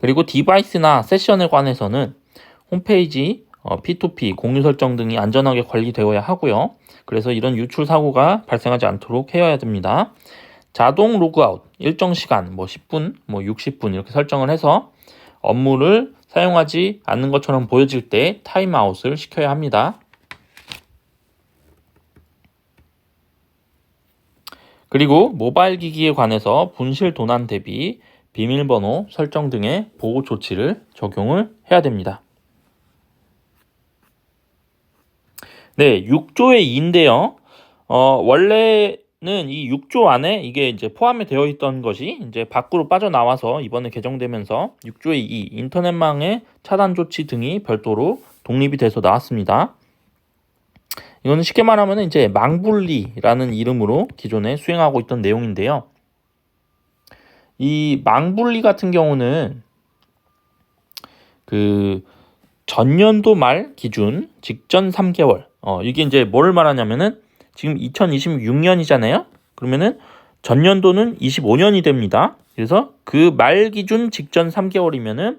S1: 그리고 디바이스나 세션에 관해서는 홈페이지, P2P, 공유 설정 등이 안전하게 관리되어야 하고요. 그래서 이런 유출 사고가 발생하지 않도록 해야 됩니다. 자동 로그아웃, 일정 시간, 10분, 60분 이렇게 설정을 해서 업무를 사용하지 않는 것처럼 보여질 때 타임아웃을 시켜야 합니다. 그리고 모바일 기기에 관해서 분실 도난 대비 비밀번호 설정 등의 보호 조치를 적용을 해야 됩니다. 네, 6조의 2인데요. 원래는 이 6조 안에 이게 이제 포함이 되어 있던 것이 이제 밖으로 빠져나와서 이번에 개정되면서 6조의 2 인터넷망의 차단 조치 등이 별도로 독립이 돼서 나왔습니다. 이거는 쉽게 말하면 이제 망분리라는 이름으로 기존에 수행하고 있던 내용인데요. 이 망분리 같은 경우는 그 전년도 말 기준 직전 3개월. 이게 이제 뭘 말하냐면은 지금 2026년이잖아요. 그러면은 전년도는 25년이 됩니다. 그래서 그 말 기준 직전 3개월이면은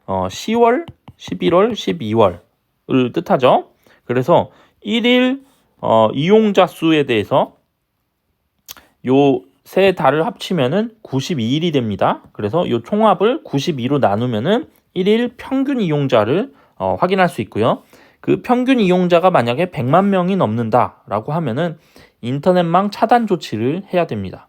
S1: 10월, 11월, 12월을 뜻하죠. 그래서 1일 이용자 수에 대해서 요 세 달을 합치면은 92일이 됩니다. 그래서 요 총합을 92로 나누면은 1일 평균 이용자를 확인할 수 있고요. 그 평균 이용자가 만약에 100만 명이 넘는다라고 하면은 인터넷망 차단 조치를 해야 됩니다.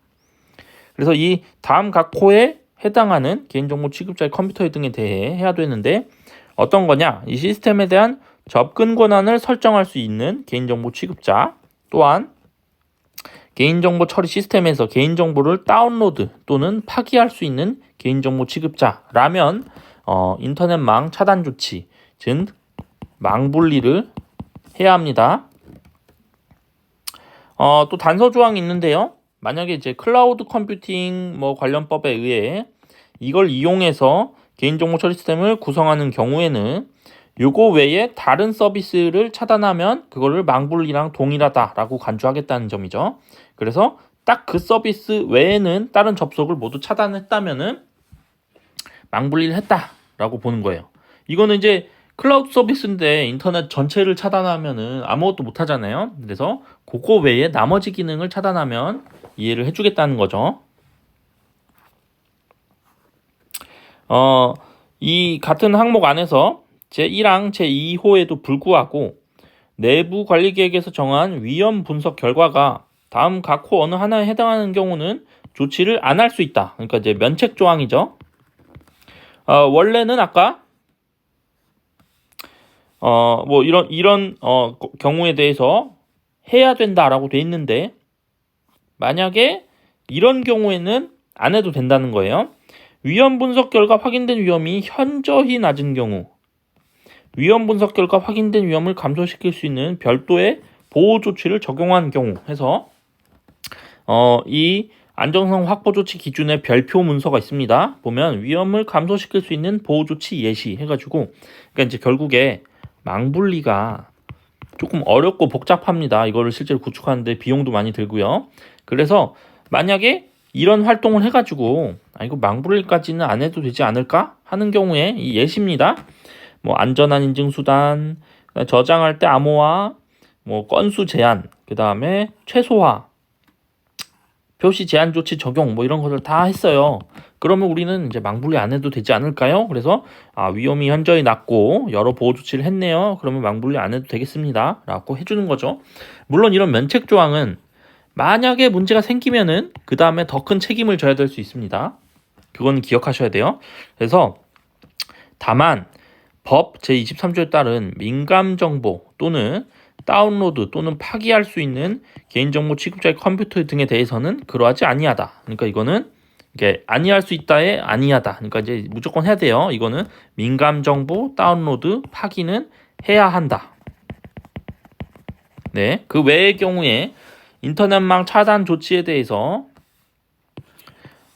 S1: 그래서 이 다음 각 호에 해당하는 개인정보 취급자의 컴퓨터 등에 대해 해야 되는데 어떤 거냐? 이 시스템에 대한 접근 권한을 설정할 수 있는 개인정보 취급자, 또한 개인정보 처리 시스템에서 개인정보를 다운로드 또는 파기할 수 있는 개인정보 취급자라면 인터넷망 차단 조치, 즉 망분리를 해야 합니다. 또 단서 조항이 있는데요. 만약에 이제 클라우드 컴퓨팅 관련법에 의해 이걸 이용해서 개인정보 처리 시스템을 구성하는 경우에는 요거 외에 다른 서비스를 차단하면 그거를 망분리랑 동일하다라고 간주하겠다는 점이죠. 그래서 딱 그 서비스 외에는 다른 접속을 모두 차단했다면은 망분리를 했다라고 보는 거예요. 이거는 이제 클라우드 서비스인데 인터넷 전체를 차단하면은 아무것도 못 하잖아요. 그래서 그거 외에 나머지 기능을 차단하면 이해를 해주겠다는 거죠. 이 같은 항목 안에서 제1항 제2호에도 불구하고 내부 관리 계획에서 정한 위험 분석 결과가 다음 각 호 어느 하나에 해당하는 경우는 조치를 안 할 수 있다. 그러니까 이제 면책 조항이죠. 원래는 아까 이런 경우에 대해서 해야 된다라고 돼 있는데 만약에 이런 경우에는 안 해도 된다는 거예요. 위험 분석 결과 확인된 위험이 현저히 낮은 경우, 위험 분석 결과 확인된 위험을 감소시킬 수 있는 별도의 보호 조치를 적용한 경우 해서 이 안정성 확보 조치 기준의 별표 문서가 있습니다. 보면 위험을 감소시킬 수 있는 보호 조치 예시 해가지고 그러니까 이제 결국에 망분리가 조금 어렵고 복잡합니다. 이거를 실제로 구축하는데 비용도 많이 들고요. 그래서 만약에 이런 활동을 해가지고 이거 망분리까지는 안 해도 되지 않을까 하는 경우에 이 예시입니다. 안전한 인증 수단, 저장할 때 암호화, 건수 제한, 그 다음에 최소화, 표시 제한 조치 적용 이런 것들 다 했어요. 그러면 우리는 이제 망분리 안 해도 되지 않을까요? 그래서 위험이 현저히 낮고 여러 보호 조치를 했네요. 그러면 망분리 안 해도 되겠습니다. 라고 해주는 거죠. 물론 이런 면책 조항은 만약에 문제가 생기면은 그 다음에 더 큰 책임을 져야 될 수 있습니다. 그건 기억하셔야 돼요. 그래서 다만 법 제23조에 따른 민감 정보 또는 다운로드 또는 파기할 수 있는 개인정보 취급자의 컴퓨터 등에 대해서는 그러하지 아니하다. 그러니까 이거는 이게 아니할 수 있다에 아니하다. 그러니까 이제 무조건 해야 돼요. 이거는 민감 정보 다운로드 파기는 해야 한다. 네, 그 외의 경우에 인터넷망 차단 조치에 대해서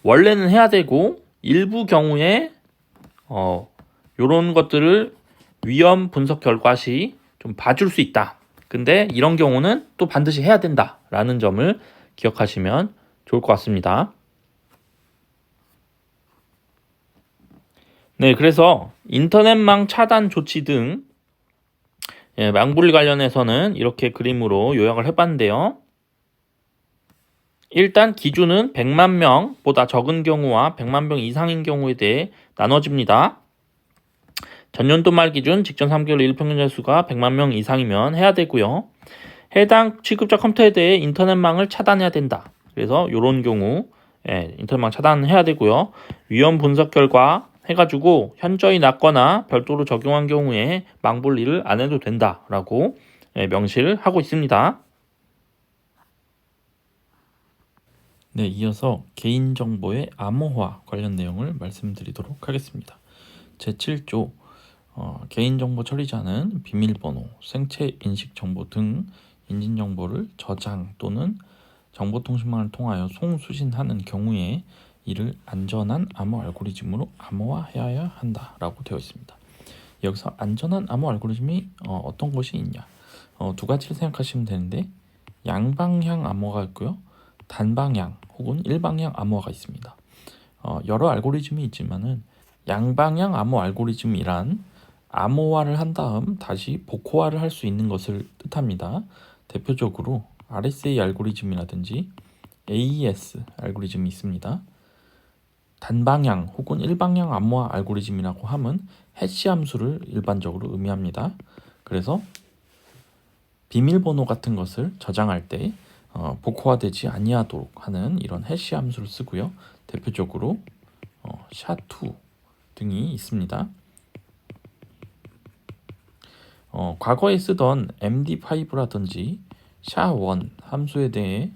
S1: 원래는 해야 되고 일부 경우에 요런 것들을 위험 분석 결과 시 좀 봐줄 수 있다. 근데 이런 경우는 또 반드시 해야 된다라는 점을 기억하시면 좋을 것 같습니다. 네, 그래서 인터넷망 차단 조치 등 망분리 관련해서는 이렇게 그림으로 요약을 해봤는데요. 일단 기준은 100만 명보다 적은 경우와 100만 명 이상인 경우에 대해 나눠집니다. 전년도 말 기준 직전 3개월 일평균 수가 100만 명 이상이면 해야 되고요. 해당 취급자 컴퓨터에 대해 인터넷망을 차단해야 된다. 그래서 이런 경우 인터넷망 차단해야 되고요. 위험 분석 결과 해가지고 현저히 낮거나 별도로 적용한 경우에 망분리를 안 해도 된다라고 명시를 하고 있습니다. 네, 이어서 개인정보의 암호화 관련 내용을 말씀드리도록 하겠습니다. 제7조 개인정보 처리자는 비밀번호, 생체 인식 정보 등 인증정보를 저장 또는 정보통신망을 통하여 송수신하는 경우에 이를 안전한 암호 알고리즘으로 암호화해야 한다라고 되어 있습니다. 여기서 안전한 암호 알고리즘이 어떤 것이 있냐? 두 가지를 생각하시면 되는데 양방향 암호가 있고요. 단방향 혹은 일방향 암호화가 있습니다. 여러 알고리즘이 있지만은 양방향 암호 알고리즘이란 암호화를 한 다음 다시 복호화를 할 수 있는 것을 뜻합니다. 대표적으로 RSA 알고리즘이라든지 AES 알고리즘이 있습니다. 단방향 혹은 일방향 암호화 알고리즘이라고 함은 해시 함수를 일반적으로 의미합니다. 그래서 비밀번호 같은 것을 저장할 때 복호화되지 아니하도록 하는 이런 해시 함수를 쓰고요. 대표적으로 샤2 등이 있습니다. 과거에 쓰던 MD5라든지 샤1 함수에 대해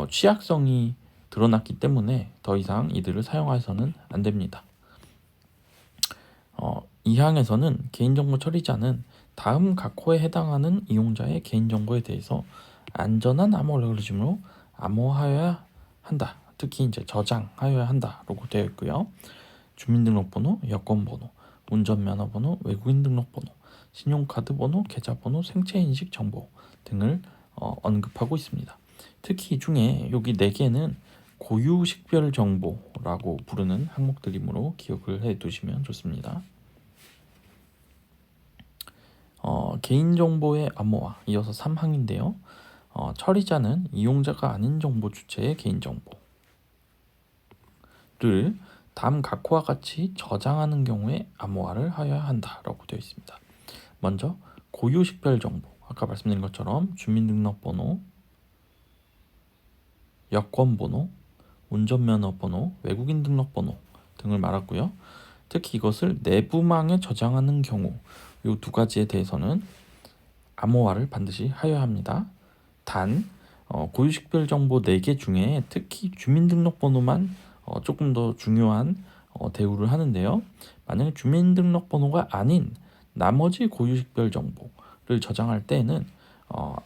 S1: 취약성이 드러났기 때문에 더 이상 이들을 사용해서는 안 됩니다. 이 항에서는 개인정보 처리자는 다음 각호에 해당하는 이용자의 개인정보에 대해서 안전한 암호 알고리즘으로 암호화해야 한다. 특히 이제 저장하여야 한다라고 되어 있고요. 주민등록번호, 여권번호, 운전면허번호, 외국인 등록번호, 신용카드 번호, 계좌번호, 생체인식 정보 등을 언급하고 있습니다. 특히 이 중에 여기 4개는 고유식별 정보라고 부르는 항목들이므로 기억을 해 두시면 좋습니다. 개인정보의 암호화 이어서 3항인데요. 처리자는 이용자가 아닌 정보 주체의 개인정보를 다음 각호와 같이 저장하는 경우에 암호화를 하여야 한다라고 되어 있습니다. 먼저 고유식별 정보, 아까 말씀드린 것처럼 주민등록번호, 여권번호, 운전면허번호, 외국인 등록번호 등을 말하고요. 특히 이것을 내부망에 저장하는 경우 이 2가지에 대해서는 암호화를 반드시 하여야 합니다. 단 고유식별 정보 4개 중에 특히 주민등록번호만 조금 더 중요한 대우를 하는데요. 만약에 주민등록번호가 아닌 나머지 고유식별 정보를 저장할 때에는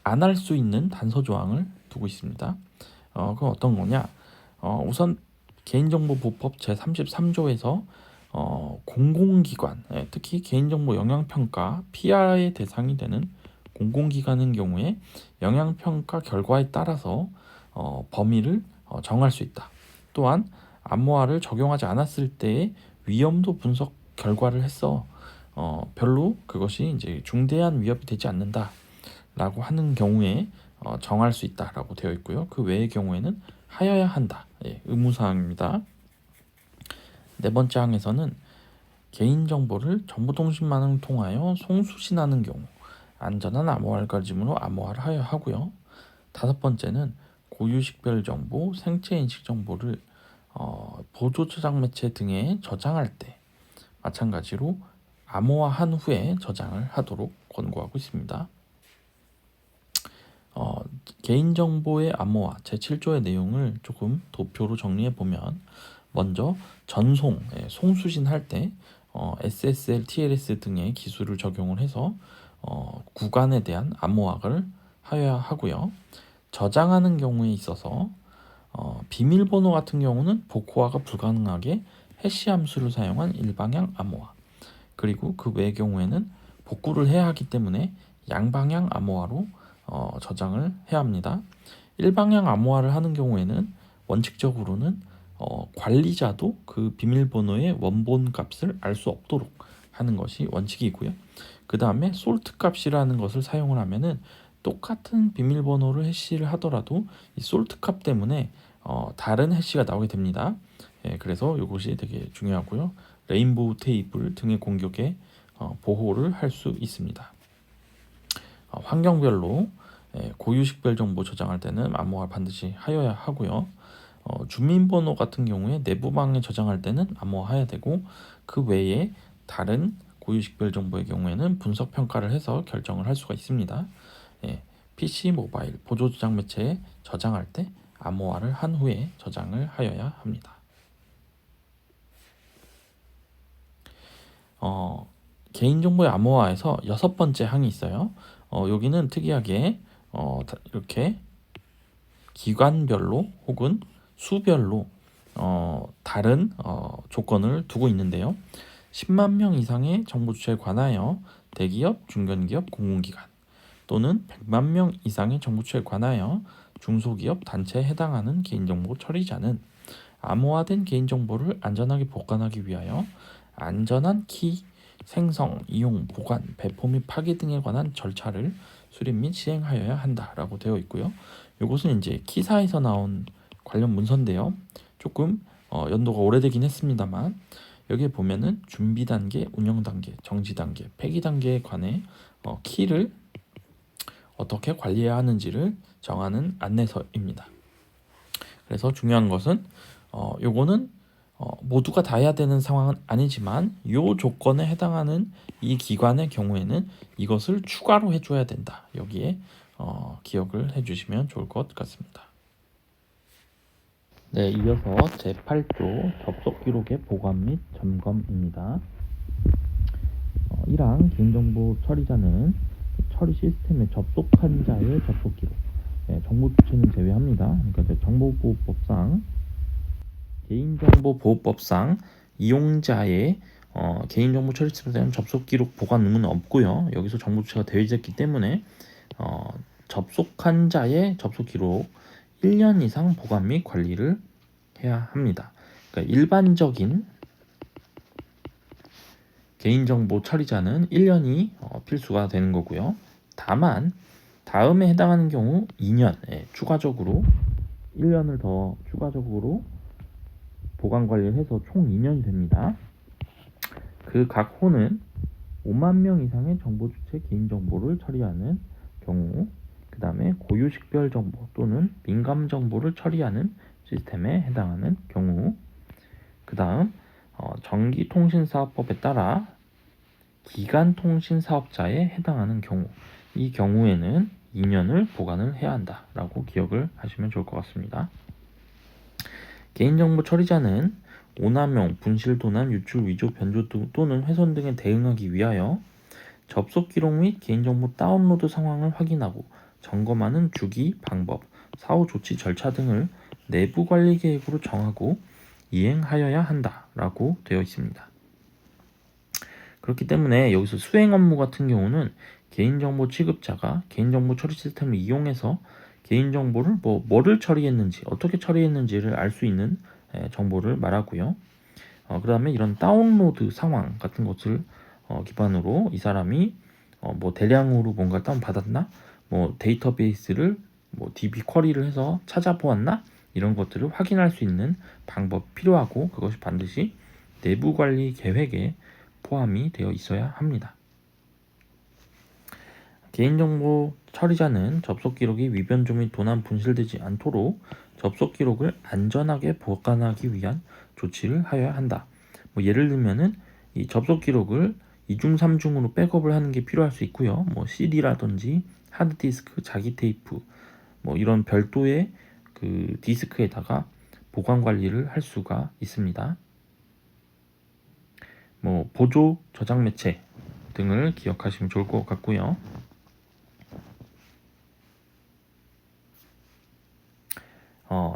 S1: 안 할 수 있는 단서 조항을 두고 있습니다. 그건 어떤 거냐? 우선 개인정보보호법 제33조에서 공공기관, 특히 개인정보 영향평가 PR의 대상이 되는 공공기관인 경우에 영향평가 결과에 따라서 범위를 정할 수 있다. 또한 암호화를 적용하지 않았을 때의 위험도 분석 결과를 해서 별로 그것이 이제 중대한 위협이 되지 않는다라고 하는 경우에 정할 수 있다라고 되어 있고요. 그 외의 경우에는 하여야 한다. 의무사항입니다. 4번째 항에서는 개인정보를 정보통신망을 통하여 송수신하는 경우 안전한 암호 알고리즘으로 암호화를 하여야 하고요. 5번째는 고유식별 정보, 생체인식 정보를 보조 저장 매체 등에 저장할 때 마찬가지로 암호화한 후에 저장을 하도록 권고하고 있습니다. 개인정보의 암호화 제7조의 내용을 조금 도표로 정리해 보면 먼저 전송, 송수신할 때 SSL, TLS 등의 기술을 적용을 해서 구간에 대한 암호화를 하여야 하고요. 저장하는 경우에 있어서 비밀번호 같은 경우는 복호화가 불가능하게 해시 함수를 사용한 일방향 암호화, 그리고 그 외의 경우에는 복구를 해야 하기 때문에 양방향 암호화로 저장을 해야 합니다. 일방향 암호화를 하는 경우에는 원칙적으로는 관리자도 그 비밀번호의 원본 값을 알 수 없도록 하는 것이 원칙이고요. 그 다음에 솔트 값이라는 것을 사용을 하면은 똑같은 비밀번호를 해시를 하더라도 이 솔트 값 때문에 다른 해시가 나오게 됩니다. 그래서 이것이 되게 중요하고요. 레인보우 테이블 등의 공격에 보호를 할 수 있습니다. 환경별로 고유식별 정보 저장할 때는 암호화 반드시 하여야 하고요. 주민번호 같은 경우에 내부방에 저장할 때는 암호화해야 되고 그 외에 다른 고유식별 정보의 경우에는 분석 평가를 해서 결정을 할 수가 있습니다. PC, 모바일, 보조 저장 매체에 저장할 때 암호화를 한 후에 저장을 하여야 합니다. 개인정보의 암호화에서 6번째 항이 있어요. 여기는 특이하게 이렇게 기관별로 혹은 수별로 다른 조건을 두고 있는데요. 10만 명 이상의 정보 주체에 관하여 대기업, 중견기업, 공공기관 또는 100만 명 이상의 정보 주체에 관하여 중소기업, 단체에 해당하는 개인정보 처리자는 암호화된 개인정보를 안전하게 보관하기 위하여 안전한 키 생성, 이용, 보관, 배포 및 파기 등에 관한 절차를 수립 및 시행하여야 한다라고 되어 있고요. 이것은 이제 키사에서 나온 관련 문서인데요. 조금 연도가 오래되긴 했습니다만 여기에 보면은 준비 단계, 운영 단계, 정지 단계, 폐기 단계에 관해 키를 어떻게 관리해야 하는지를 정하는 안내서입니다. 그래서 중요한 것은 요거는 모두가 다 해야 되는 상황은 아니지만 요 조건에 해당하는 이 기관의 경우에는 이것을 추가로 해줘야 된다. 여기에 기억을 해주시면 좋을 것 같습니다. 네, 이어서 제8조 접속 기록의 보관 및 점검입니다. 1항 개인정보 처리자는 처리 시스템에 접속한 자의 접속 기록, 정보 주체는 제외합니다. 그러니까 정보보호법상 개인정보보호법상 이용자의 개인정보 처리 시스템에 대한 접속 기록 보관 의무는 없고요. 여기서 정보 주체가 대외됐기 때문에 접속한 자의 접속 기록 1년 이상 보관 및 관리를 해야 합니다. 그러니까 일반적인 개인정보 처리자는 1년이 필수가 되는 거고요. 다만 다음에 해당하는 경우 2년 추가적으로 1년을 더 추가적으로 보관 관리를 해서 총 2년이 됩니다. 그 각 호는 5만 명 이상의 정보 주체 개인정보를 처리하는 경우, 그 다음에 고유식별 정보 또는 민감 정보를 처리하는 시스템에 해당하는 경우, 그 다음 전기통신사업법에 따라 기간통신사업자에 해당하는 경우, 이 경우에는 2년을 보관을 해야 한다라고 기억을 하시면 좋을 것 같습니다. 개인정보 처리자는 오남용, 분실, 도난, 유출, 위조, 변조 또는 훼손 등에 대응하기 위하여 접속 기록 및 개인정보 다운로드 상황을 확인하고 점검하는 주기, 방법, 사후 조치 절차 등을 내부 관리 계획으로 정하고 이행하여야 한다라고 되어 있습니다. 그렇기 때문에 여기서 수행 업무 같은 경우는 개인정보 취급자가 개인정보 처리 시스템을 이용해서 개인정보를 뭐를 처리했는지, 어떻게 처리했는지를 알 수 있는 정보를 말하고요. 그 다음에 이런 다운로드 상황 같은 것을 기반으로 이 사람이 뭐 대량으로 뭔가 다운받았나, 뭐 데이터베이스를 뭐 DB 쿼리를 해서 찾아보았나, 이런 것들을 확인할 수 있는 방법이 필요하고, 그것이 반드시 내부 관리 계획에 포함이 되어 있어야 합니다. 개인정보 처리자는 접속 기록이 위변조 및 도난, 분실되지 않도록 접속 기록을 안전하게 보관하기 위한 조치를 하여야 한다. 뭐 예를 들면은 이 접속 기록을 2중, 3중으로 백업을 하는 게 필요할 수 있고요. 뭐 CD라든지 하드디스크, 자기 테이프, 뭐 이런 별도의 그 디스크에다가 보관 관리를 할 수가 있습니다. 뭐 보조 저장 매체 등을 기억하시면 좋을 것 같고요.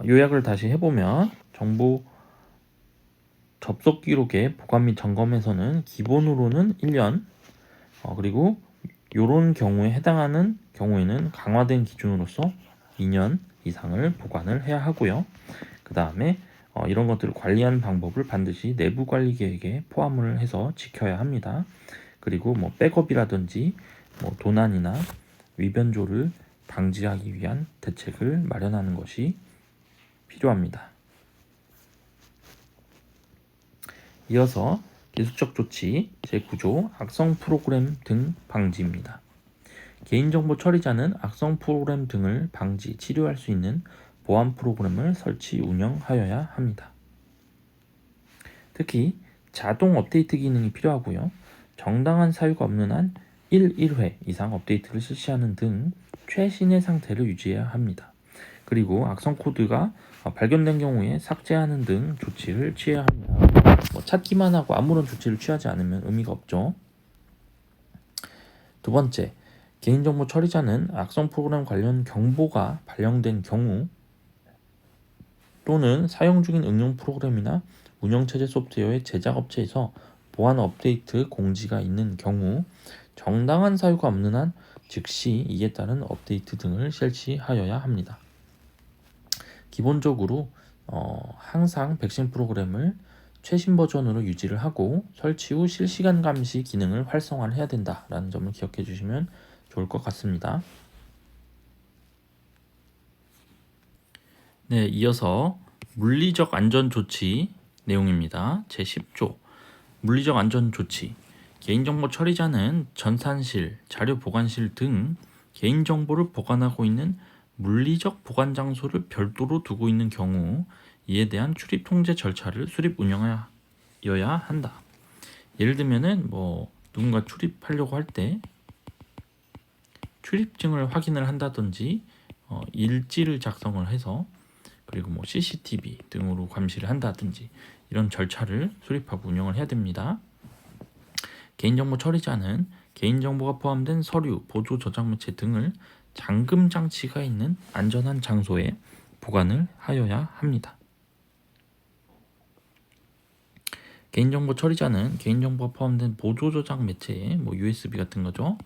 S1: 요약을 다시 해보면 정보 접속 기록의 보관 및 점검에서는 기본으로는 1년, 그리고 이런 경우에 해당하는 경우에는 강화된 기준으로서 2년 이상을 보관을 해야 하고요. 그 다음에 이런 것들을 관리하는 방법을 반드시 내부 관리 계획에 포함을 해서 지켜야 합니다. 그리고 뭐 백업이라든지 뭐 도난이나 위변조를 방지하기 위한 대책을 마련하는 것이 필요합니다. 이어서 기술적 조치 제9조 악성 프로그램 등 방지입니다. 개인정보 처리자는 악성 프로그램 등을 방지, 치료할 수 있는 보안 프로그램을 설치, 운영하여야 합니다. 특히 자동 업데이트 기능이 필요하고요. 정당한 사유가 없는 한 1회 이상 업데이트를 실시하는 등 최신의 상태를 유지해야 합니다. 그리고 악성 코드가 발견된 경우에 삭제하는 등 조치를 취해야 합니다. 찾기만 하고 아무런 조치를 취하지 않으면 의미가 없죠. 두 번째, 개인정보 처리자는 악성 프로그램 관련 경보가 발령된 경우 또는 사용 중인 응용 프로그램이나 운영체제 소프트웨어의 제작업체에서 보안 업데이트 공지가 있는 경우 정당한 사유가 없는 한 즉시 이에 따른 업데이트 등을 실시하여야 합니다. 기본적으로 항상 백신 프로그램을 최신 버전으로 유지를 하고 설치 후 실시간 감시 기능을 활성화를 해야 된다라는 점을 기억해 주시면 좋을 것 같습니다. 네, 이어서 물리적 안전 조치 내용입니다. 제10조 물리적 안전 조치. 개인정보 처리자는 전산실, 자료 보관실 등 개인정보를 보관하고 있는 물리적 보관 장소를 별도로 두고 있는 경우 이에 대한 출입 통제 절차를 수립 운영하여야 한다. 예를 들면은 뭐 누군가 출입하려고 할 때 출입증을 확인을 한다든지 일지를 작성을 해서 그리고 뭐 CCTV 등으로 감시를 한다든지 이런 절차를 수립하고 운영을 해야 됩니다. 개인정보 처리자는 개인정보가 포함된 서류, 보조 저장 매체 등을 잠금 장치가 있는 안전한 장소에 보관을 하여야 합니다. 개인정보 처리자는 개인정보가 포함된 보조 저장 매체에 뭐 USB 같은 거죠.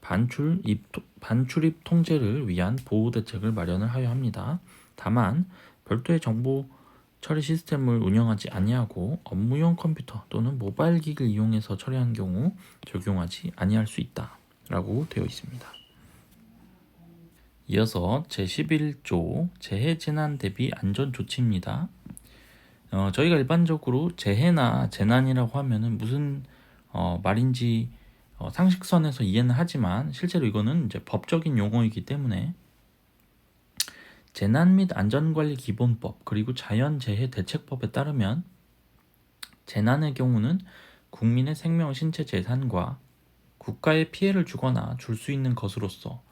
S1: 반출입 통제를 위한 보호 대책을 마련을 하여야 합니다. 다만 별도의 정보 처리 시스템을 운영하지 아니하고 업무용 컴퓨터 또는 모바일 기기를 이용해서 처리한 경우 적용하지 아니할 수 있다라고 되어 있습니다. 이어서 제11조 재해재난 대비 안전조치입니다. 저희가 일반적으로 재해나 재난이라고 하면은 무슨 말인지 상식선에서 이해는 하지만 실제로 이거는 이제 법적인 용어이기 때문에 재난 및 안전관리 기본법 그리고 자연재해 대책법에 따르면 재난의 경우는 국민의 생명, 신체, 재산과 국가에 피해를 주거나 줄 수 있는 것으로서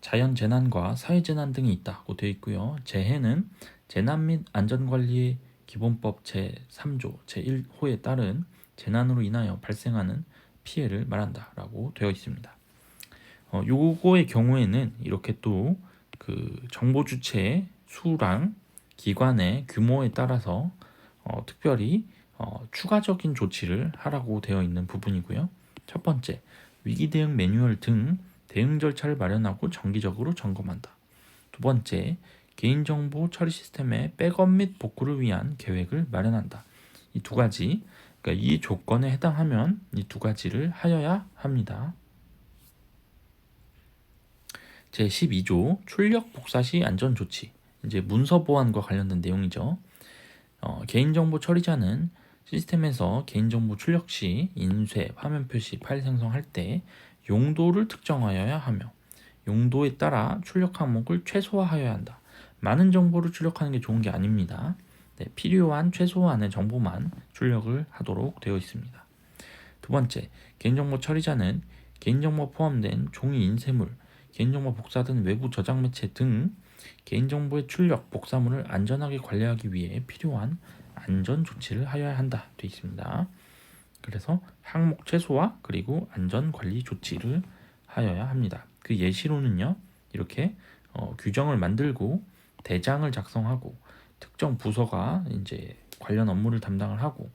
S1: 자연재난과 사회재난 등이 있다고 되어 있고요. 재해는 재난 및 안전관리 기본법 제3조 제1호에 따른 재난으로 인하여 발생하는 피해를 말한다라고 되어 있습니다. 요거의 경우에는 이렇게 또 그 정보 주체의 수랑 기관의 규모에 따라서 특별히 추가적인 조치를 하라고 되어 있는 부분이고요. 첫 번째, 위기 대응 매뉴얼 등 대응 절차를 마련하고 정기적으로 점검한다. 두 번째, 개인정보 처리 시스템의 백업 및 복구를 위한 계획을 마련한다. 이 두 가지, 그러니까 이 조건에 해당하면 이 두 가지를 하여야 합니다. 제12조 출력 복사 시 안전조치, 이제 문서 보안과 관련된 내용이죠. 개인정보 처리자는 시스템에서 개인정보 출력 시 인쇄, 화면 표시, 파일 생성할 때 용도를 특정하여야 하며 용도에 따라 출력 항목을 최소화하여야 한다. 많은 정보를 출력하는 게 좋은 게 아닙니다. 네, 필요한 최소한의 정보만 출력을 하도록 되어 있습니다. 두 번째, 개인정보 처리자는 개인정보 포함된 종이 인쇄물, 개인정보 복사 등 외부 저장 매체 등 개인정보의 출력, 복사물을 안전하게 관리하기 위해 필요한 안전 조치를 하여야 한다 되어 있습니다. 그래서 항목 최소화 그리고 안전 관리 조치를 하여야 합니다. 그 예시로는요, 이렇게 규정을 만들고 대장을 작성하고 특정 부서가 이제 관련 업무를 담당을 하고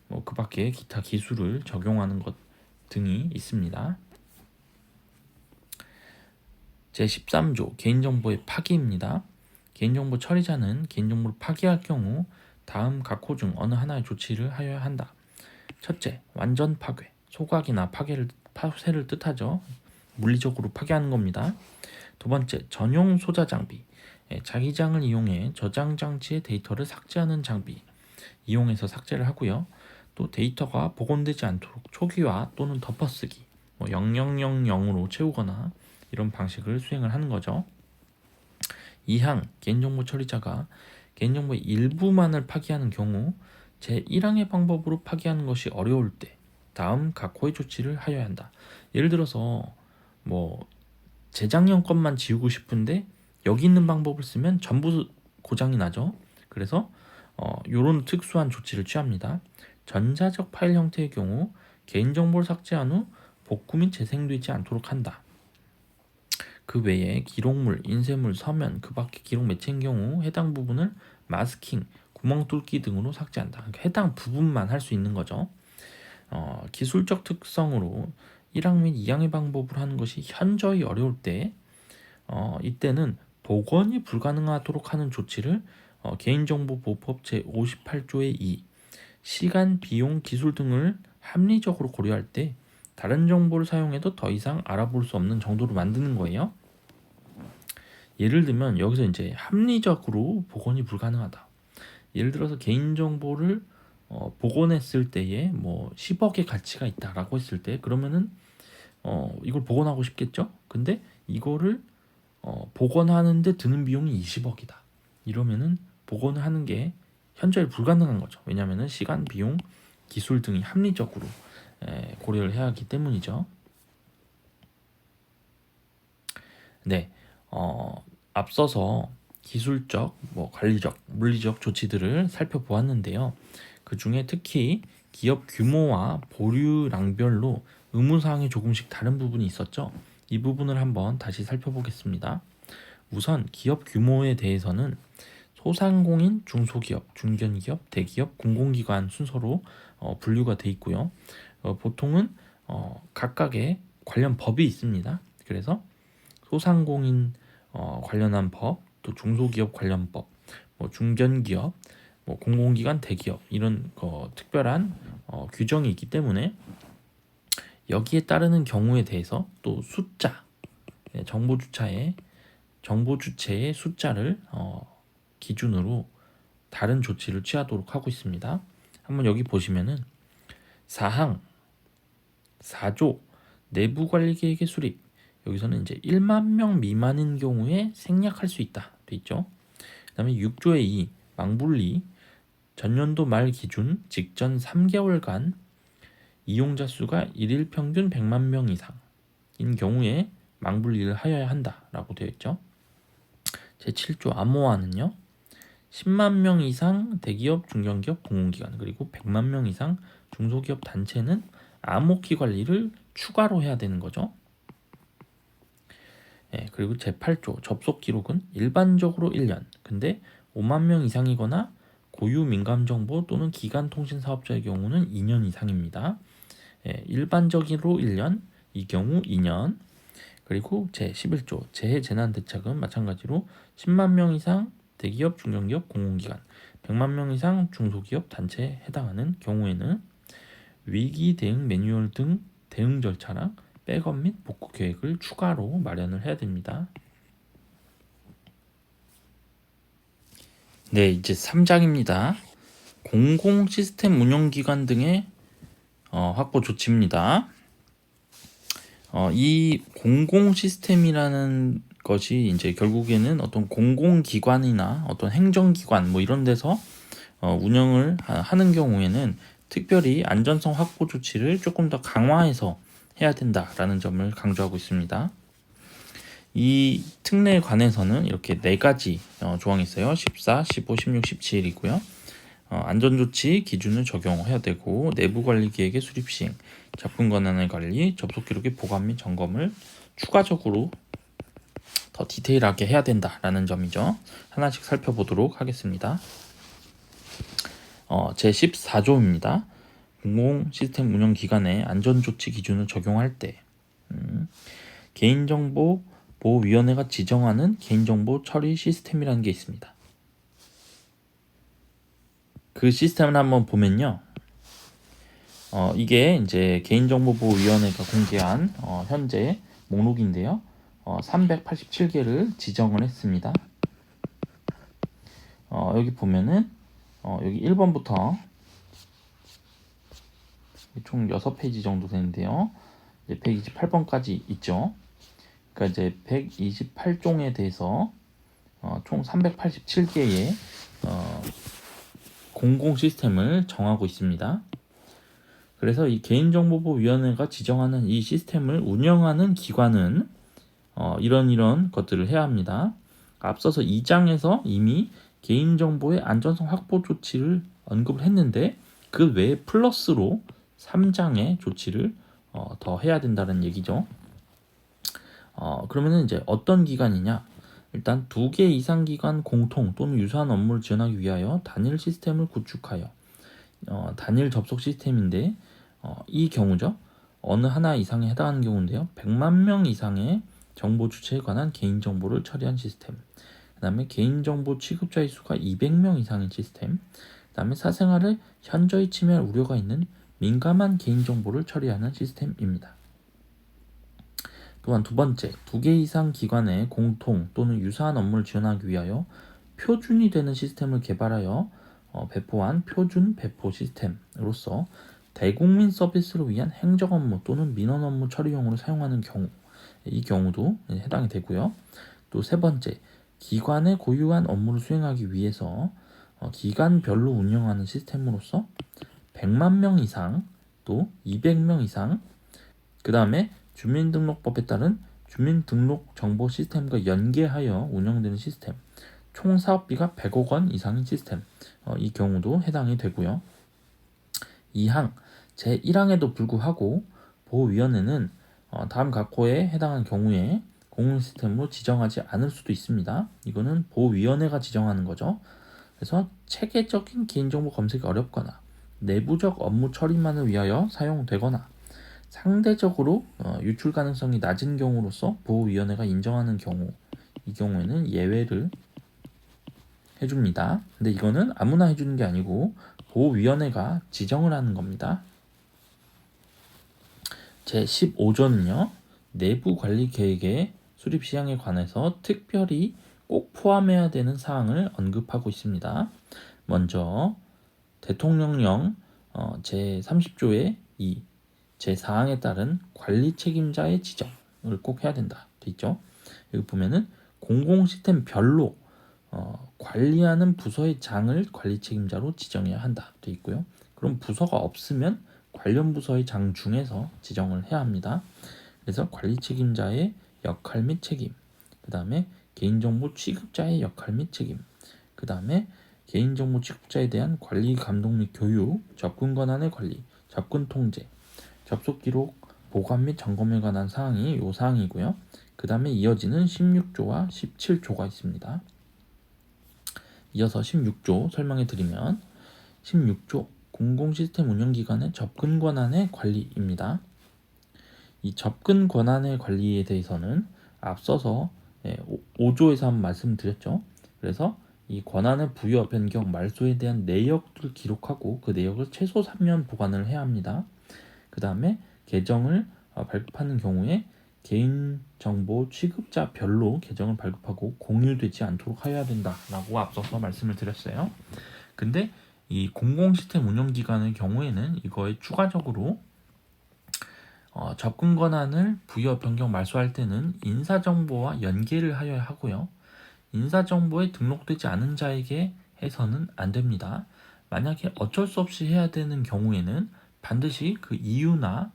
S1: 뭐 그 밖에 기타 기술을 적용하는 것 등이 있습니다. 제13조 개인정보의 파기입니다. 개인정보 처리자는 개인정보를 파기할 경우 다음 각호 중 어느 하나의 조치를 하여야 한다. 첫째, 완전 파괴, 소각이나 파쇄를 뜻하죠. 물리적으로 파괴하는 겁니다. 두 번째, 전용 소자 장비, 자기장을 이용해 저장 장치의 데이터를 삭제하는 장비 이용해서 삭제를 하고요. 또 데이터가 복원되지 않도록 초기화 또는 덮어쓰기, 0000으로 채우거나 이런 방식을 수행을 하는 거죠. 2항 개인정보 처리자가 개인정보의 일부만을 파기하는 경우 제1항의 방법으로 파기하는 것이 어려울 때 다음 각호의 조치를 하여야 한다. 예를 들어서 뭐 재작년 것만 지우고 싶은데 여기 있는 방법을 쓰면 전부 고장이 나죠. 그래서 이런 특수한 조치를 취합니다. 전자적 파일 형태의 경우 개인정보를 삭제한 후 복구 및 재생되지 않도록 한다. 그 외에 기록물, 인쇄물, 서면, 그 밖의 기록 매체인 경우 해당 부분을 마스킹, 구멍 뚫기 등으로 삭제한다. 그러니까 해당 부분만 할 수 있는 거죠. 기술적 특성으로 1항 및 2항의 방법으로 하는 것이 현저히 어려울 때 이때는 복원이 불가능하도록 하는 조치를 개인정보보호법 제58조의 2 시간, 비용, 기술 등을 합리적으로 고려할 때 다른 정보를 사용해도 더 이상 알아볼 수 없는 정도로 만드는 거예요. 예를 들면 여기서 이제 합리적으로 복원이 불가능하다. 예를 들어서 개인정보를 복원했을 때에 뭐 10억의 가치가 있다라고 했을 때 그러면은 이걸 복원하고 싶겠죠? 근데 이거를 복원하는데 드는 비용이 20억이다. 이러면은 복원을 하는 게 현저히 불가능한 거죠. 왜냐하면 시간, 비용, 기술 등이 합리적으로 고려를 해야 하기 때문이죠. 네, 앞서서 기술적, 관리적, 물리적 조치들을 살펴보았는데요. 그 중에 특히 기업 규모와 보류량별로 의무사항이 조금씩 다른 부분이 있었죠. 이 부분을 한번 다시 살펴보겠습니다. 우선 기업 규모에 대해서는 소상공인, 중소기업, 중견기업, 대기업, 공공기관 순서로 분류가 돼 있고요. 보통은 각각의 관련 법이 있습니다. 그래서 소상공인 관련한 법, 또 중소기업 관련 법, 중견기업, 공공기관, 대기업 이런 특별한 규정이 있기 때문에 여기에 따르는 경우에 대해서 또 숫자, 정보 주체의 숫자를 기준으로 다른 조치를 취하도록 하고 있습니다. 한번 여기 보시면은 사항 4조 내부 관리 계획의 수립, 여기서는 이제 1만 명 미만인 경우에 생략할 수 있다 돼 있죠. 그다음에 6조의 2 망분리 전년도 말 기준 직전 3개월간 이용자 수가 1일 평균 100만 명 이상인 경우에 망분리를 하여야 한다라고 되어 있죠. 제7조 암호화는요. 10만 명 이상 대기업, 중견기업, 공공기관 그리고 100만 명 이상 중소기업 단체는 암호키 관리를 추가로 해야 되는 거죠. 그리고 제8조 접속 기록은 일반적으로 1년, 근데 5만 명 이상이거나 고유 민감 정보 또는 기간 통신 사업자의 경우는 2년 이상입니다. 일반적으로 1년, 이 경우 2년. 그리고 제11조 재해재난대책은 마찬가지로 10만 명 이상 대기업, 중견기업, 공공기관, 100만 명 이상 중소기업 단체에 해당하는 경우에는 위기 대응 매뉴얼 등 대응 절차랑 백업 및 복구 계획을 추가로 마련을 해야 됩니다. 네, 이제 3장입니다. 공공 시스템 운영기관 등의 확보 조치입니다. 이 공공 시스템이라는 것이 이제 결국에는 어떤 공공기관이나 어떤 행정기관 이런 데서 운영을 하는 경우에는 특별히 안전성 확보 조치를 조금 더 강화해서 해야 된다라는 점을 강조하고 있습니다. 이 특례에 관해서는 이렇게 4가지 조항이 있어요. 14, 15, 16, 17이고요. 안전조치 기준을 적용해야 되고 내부관리계획의 수립 시행, 작품 권한의 관리, 접속 기록의 보관 및 점검을 추가적으로 더 디테일하게 해야 된다라는 점이죠. 하나씩 살펴보도록 하겠습니다. 제14조입니다. 공공 시스템 운영 기관의 안전조치 기준을 적용할 때 개인정보 보호위원회가 지정하는 개인정보 처리 시스템이라는 게 있습니다. 그 시스템을 한번 보면요. 이게 이제 개인정보보호위원회가 공개한 현재 목록인데요. 387개를 지정을 했습니다. 여기 보면은 여기 1번부터 총 6페이지 정도 되는데요. 이제 128번까지 있죠. 그러니까 이제 128종에 대해서 총 387개의 공공 시스템을 정하고 있습니다. 그래서 이 개인정보보호위원회가 지정하는 이 시스템을 운영하는 기관은 이런 것들을 해야 합니다. 앞서서 2장에서 이미 개인정보의 안전성 확보 조치를 언급을 했는데 그 외에 플러스로 3장의 조치를 더 해야 된다는 얘기죠. 그러면은 이제 어떤 기관이냐? 일단 2개 이상 기관 공통 또는 유사한 업무를 지원하기 위하여 단일 시스템을 구축하여 단일 접속 시스템인데 이 경우죠. 어느 하나 이상에 해당하는 경우인데요. 100만 명 이상의 정보 주체에 관한 개인정보를 처리한 시스템. 그 다음에 개인정보 취급자의 수가 200명 이상인 시스템. 그 다음에 사생활을 현저히 침해할 우려가 있는 민감한 개인정보를 처리하는 시스템입니다. 또한 두 번째, 2개 이상 기관의 공통 또는 유사한 업무를 지원하기 위하여 표준이 되는 시스템을 개발하여 배포한 표준 배포 시스템으로서 대국민 서비스를 위한 행정 업무 또는 민원 업무 처리용으로 사용하는 경우, 이 경우도 해당이 되고요. 또 세 번째, 기관의 고유한 업무를 수행하기 위해서 기관별로 운영하는 시스템으로서 100만 명 이상 또 200명 이상, 그 다음에 주민등록법에 따른 주민등록 정보 시스템과 연계하여 운영되는 시스템, 총 사업비가 100억 원 이상인 시스템, 이 경우도 해당이 되고요. 2항 제1항에도 불구하고 보호위원회는 다음 각호에 해당한 경우에 공공 시스템으로 지정하지 않을 수도 있습니다. 이거는 보호위원회가 지정하는 거죠. 그래서 체계적인 개인정보 검색이 어렵거나 내부적 업무 처리만을 위하여 사용되거나 상대적으로 유출 가능성이 낮은 경우로서 보호위원회가 인정하는 경우, 이 경우에는 예외를 해줍니다. 근데 이거는 아무나 해주는 게 아니고 보호위원회가 지정을 하는 겁니다. 제15조는요. 내부관리계획의 수립 시행에 관해서 특별히 꼭 포함해야 되는 사항을 언급하고 있습니다. 먼저 대통령령 제30조의 2, 제4항에 따른 관리 책임자의 지정을 꼭 해야 된다 돼 있죠. 여기 보면은 공공 시스템별로 관리하는 부서의 장을 관리 책임자로 지정해야 한다 돼 있고요. 그럼 부서가 없으면 관련 부서의 장 중에서 지정을 해야 합니다. 그래서 관리 책임자의 역할 및 책임, 그 다음에 개인정보 취급자의 역할 및 책임, 그 다음에 개인정보 취급자에 대한 관리 감독 및 교육, 접근 권한의 관리, 접근 통제, 접속 기록 보관 및 점검에 관한 사항이 요 사항이고요. 그 다음에 이어지는 16조와 17조가 있습니다. 이어서 16조 설명해 드리면 16조 공공시스템 운영기관의 접근 권한의 관리입니다. 이 접근 권한의 관리에 대해서는 앞서서 5조에서 한번 말씀드렸죠. 그래서 이 권한의 부여, 변경, 말소에 대한 내역을 기록하고 그 내역을 최소 3년 보관을 해야 합니다. 그 다음에 계정을 발급하는 경우에 개인정보 취급자별로 계정을 발급하고 공유되지 않도록 해야 된다라고 앞서서 말씀을 드렸어요. 근데 이 공공시스템 운영기관의 경우에는 이거에 추가적으로 접근 권한을 부여, 변경, 말소할 때는 인사정보와 연계를 하여야 하고요. 인사정보에 등록되지 않은 자에게 해서는 안 됩니다. 만약에 어쩔 수 없이 해야 되는 경우에는 반드시 그 이유나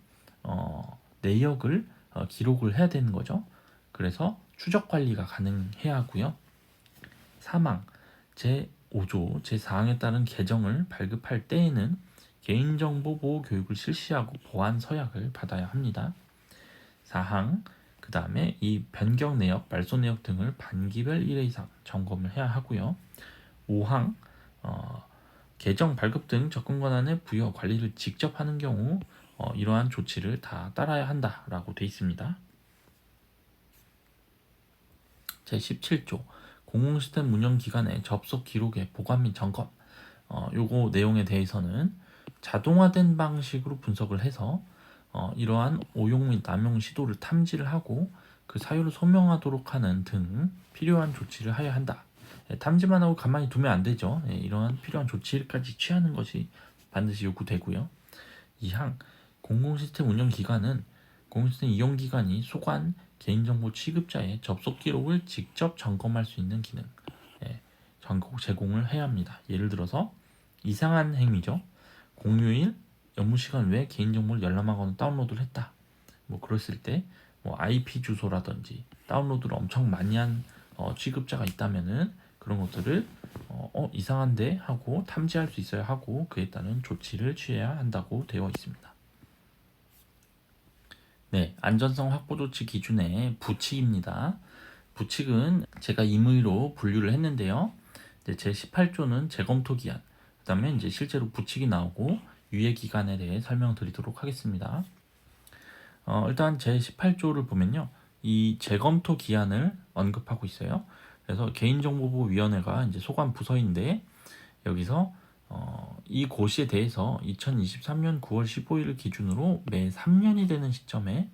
S1: 내역을 기록을 해야 되는 거죠. 그래서 추적 관리가 가능해야 하고요. 사망 제5조 제4항에 따른 계정을 발급할 때에는 개인정보 보호 교육을 실시하고 보안 서약을 받아야 합니다. 4항 그 다음에 이 변경 내역, 말소 내역 등을 반기별 1회 이상 점검을 해야 하고요. 5항 계정 발급 등 접근 권한의 부여 관리를 직접 하는 경우 이러한 조치를 다 따라야 한다라고 되어 있습니다. 제17조 공공시스템 운영기관의 접속 기록의 보관 및 점검, 요거 내용에 대해서는 자동화된 방식으로 분석을 해서 이러한 오용 및 남용 시도를 탐지를 하고 그 사유를 소명하도록 하는 등 필요한 조치를 해야 한다. 탐지만 하고 가만히 두면 안 되죠. 이러한 필요한 조치까지 취하는 것이 반드시 요구되고요. 2항 공공시스템 운영기관은 공공시스템 이용기관이 소관 개인정보 취급자의 접속 기록을 직접 점검할 수 있는 기능 제공을 해야 합니다. 예를 들어서 이상한 행위죠. 공휴일 업무 시간 외에 개인정보를 열람하거나 다운로드를 했다. 뭐 그랬을 때 IP 주소라든지 다운로드를 엄청 많이 한 취급자가 있다면은 그런 것들을 이상한데 하고 탐지할 수 있어야 하고 그에 따른 조치를 취해야 한다고 되어 있습니다. 네, 안전성 확보 조치 기준의 부칙입니다. 부칙은 제가 임의로 분류를 했는데요. 제 18조는 재검토 기한, 그 다음에 이제 실제로 부칙이 나오고 유예 기간에 대해 설명드리도록 하겠습니다. 일단 제 18조를 보면요, 이 재검토 기한을 언급하고 있어요. 그래서 개인정보보호위원회가 이제 소관 부서인데 여기서 이 고시에 대해서 2023년 9월 15일을 기준으로 매 3년이 되는 시점에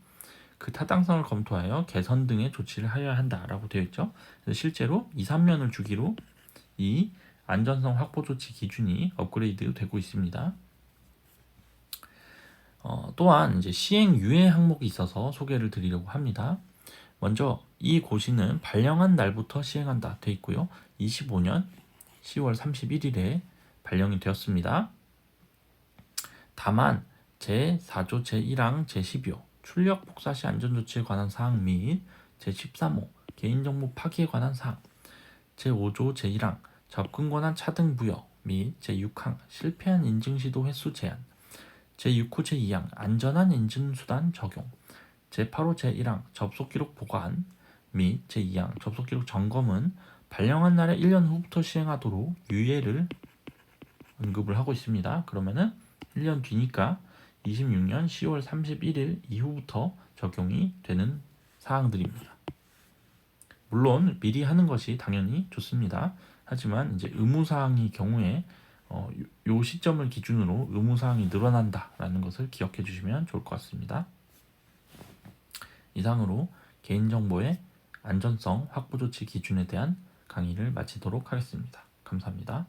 S1: 그 타당성을 검토하여 개선 등의 조치를 하여야 한다라고 되어 있죠. 그래서 실제로 2, 3년을 주기로 이 안전성 확보 조치 기준이 업그레이드 되고 있습니다. 또한 이제 시행 유예 항목이 있어서 소개를 드리려고 합니다. 먼저 이 고시는 발령한 날부터 시행한다 돼 있고요. 25년 10월 31일에 발령이 되었습니다. 다만 제4조 제1항 제12호 출력 복사 시 안전조치에 관한 사항 및 제13호 개인정보 파기에 관한 사항, 제5조 제1항 접근 권한 차등 부여 및 제6항 실패한 인증 시도 횟수 제한, 제6호 제2항 안전한 인증수단 적용, 제8호 제1항 접속기록 보관 및 제2항 접속기록 점검은 발령한 날의 1년 후부터 시행하도록 유예를 언급을 하고 있습니다. 그러면은 1년 뒤니까 26년 10월 31일 이후부터 적용이 되는 사항들입니다. 물론 미리 하는 것이 당연히 좋습니다. 하지만 이제 의무사항의 경우에 요 시점을 기준으로 의무사항이 늘어난다라는 것을 기억해 주시면 좋을 것 같습니다. 이상으로 개인정보의 안전성 확보 조치 기준에 대한 강의를 마치도록 하겠습니다. 감사합니다.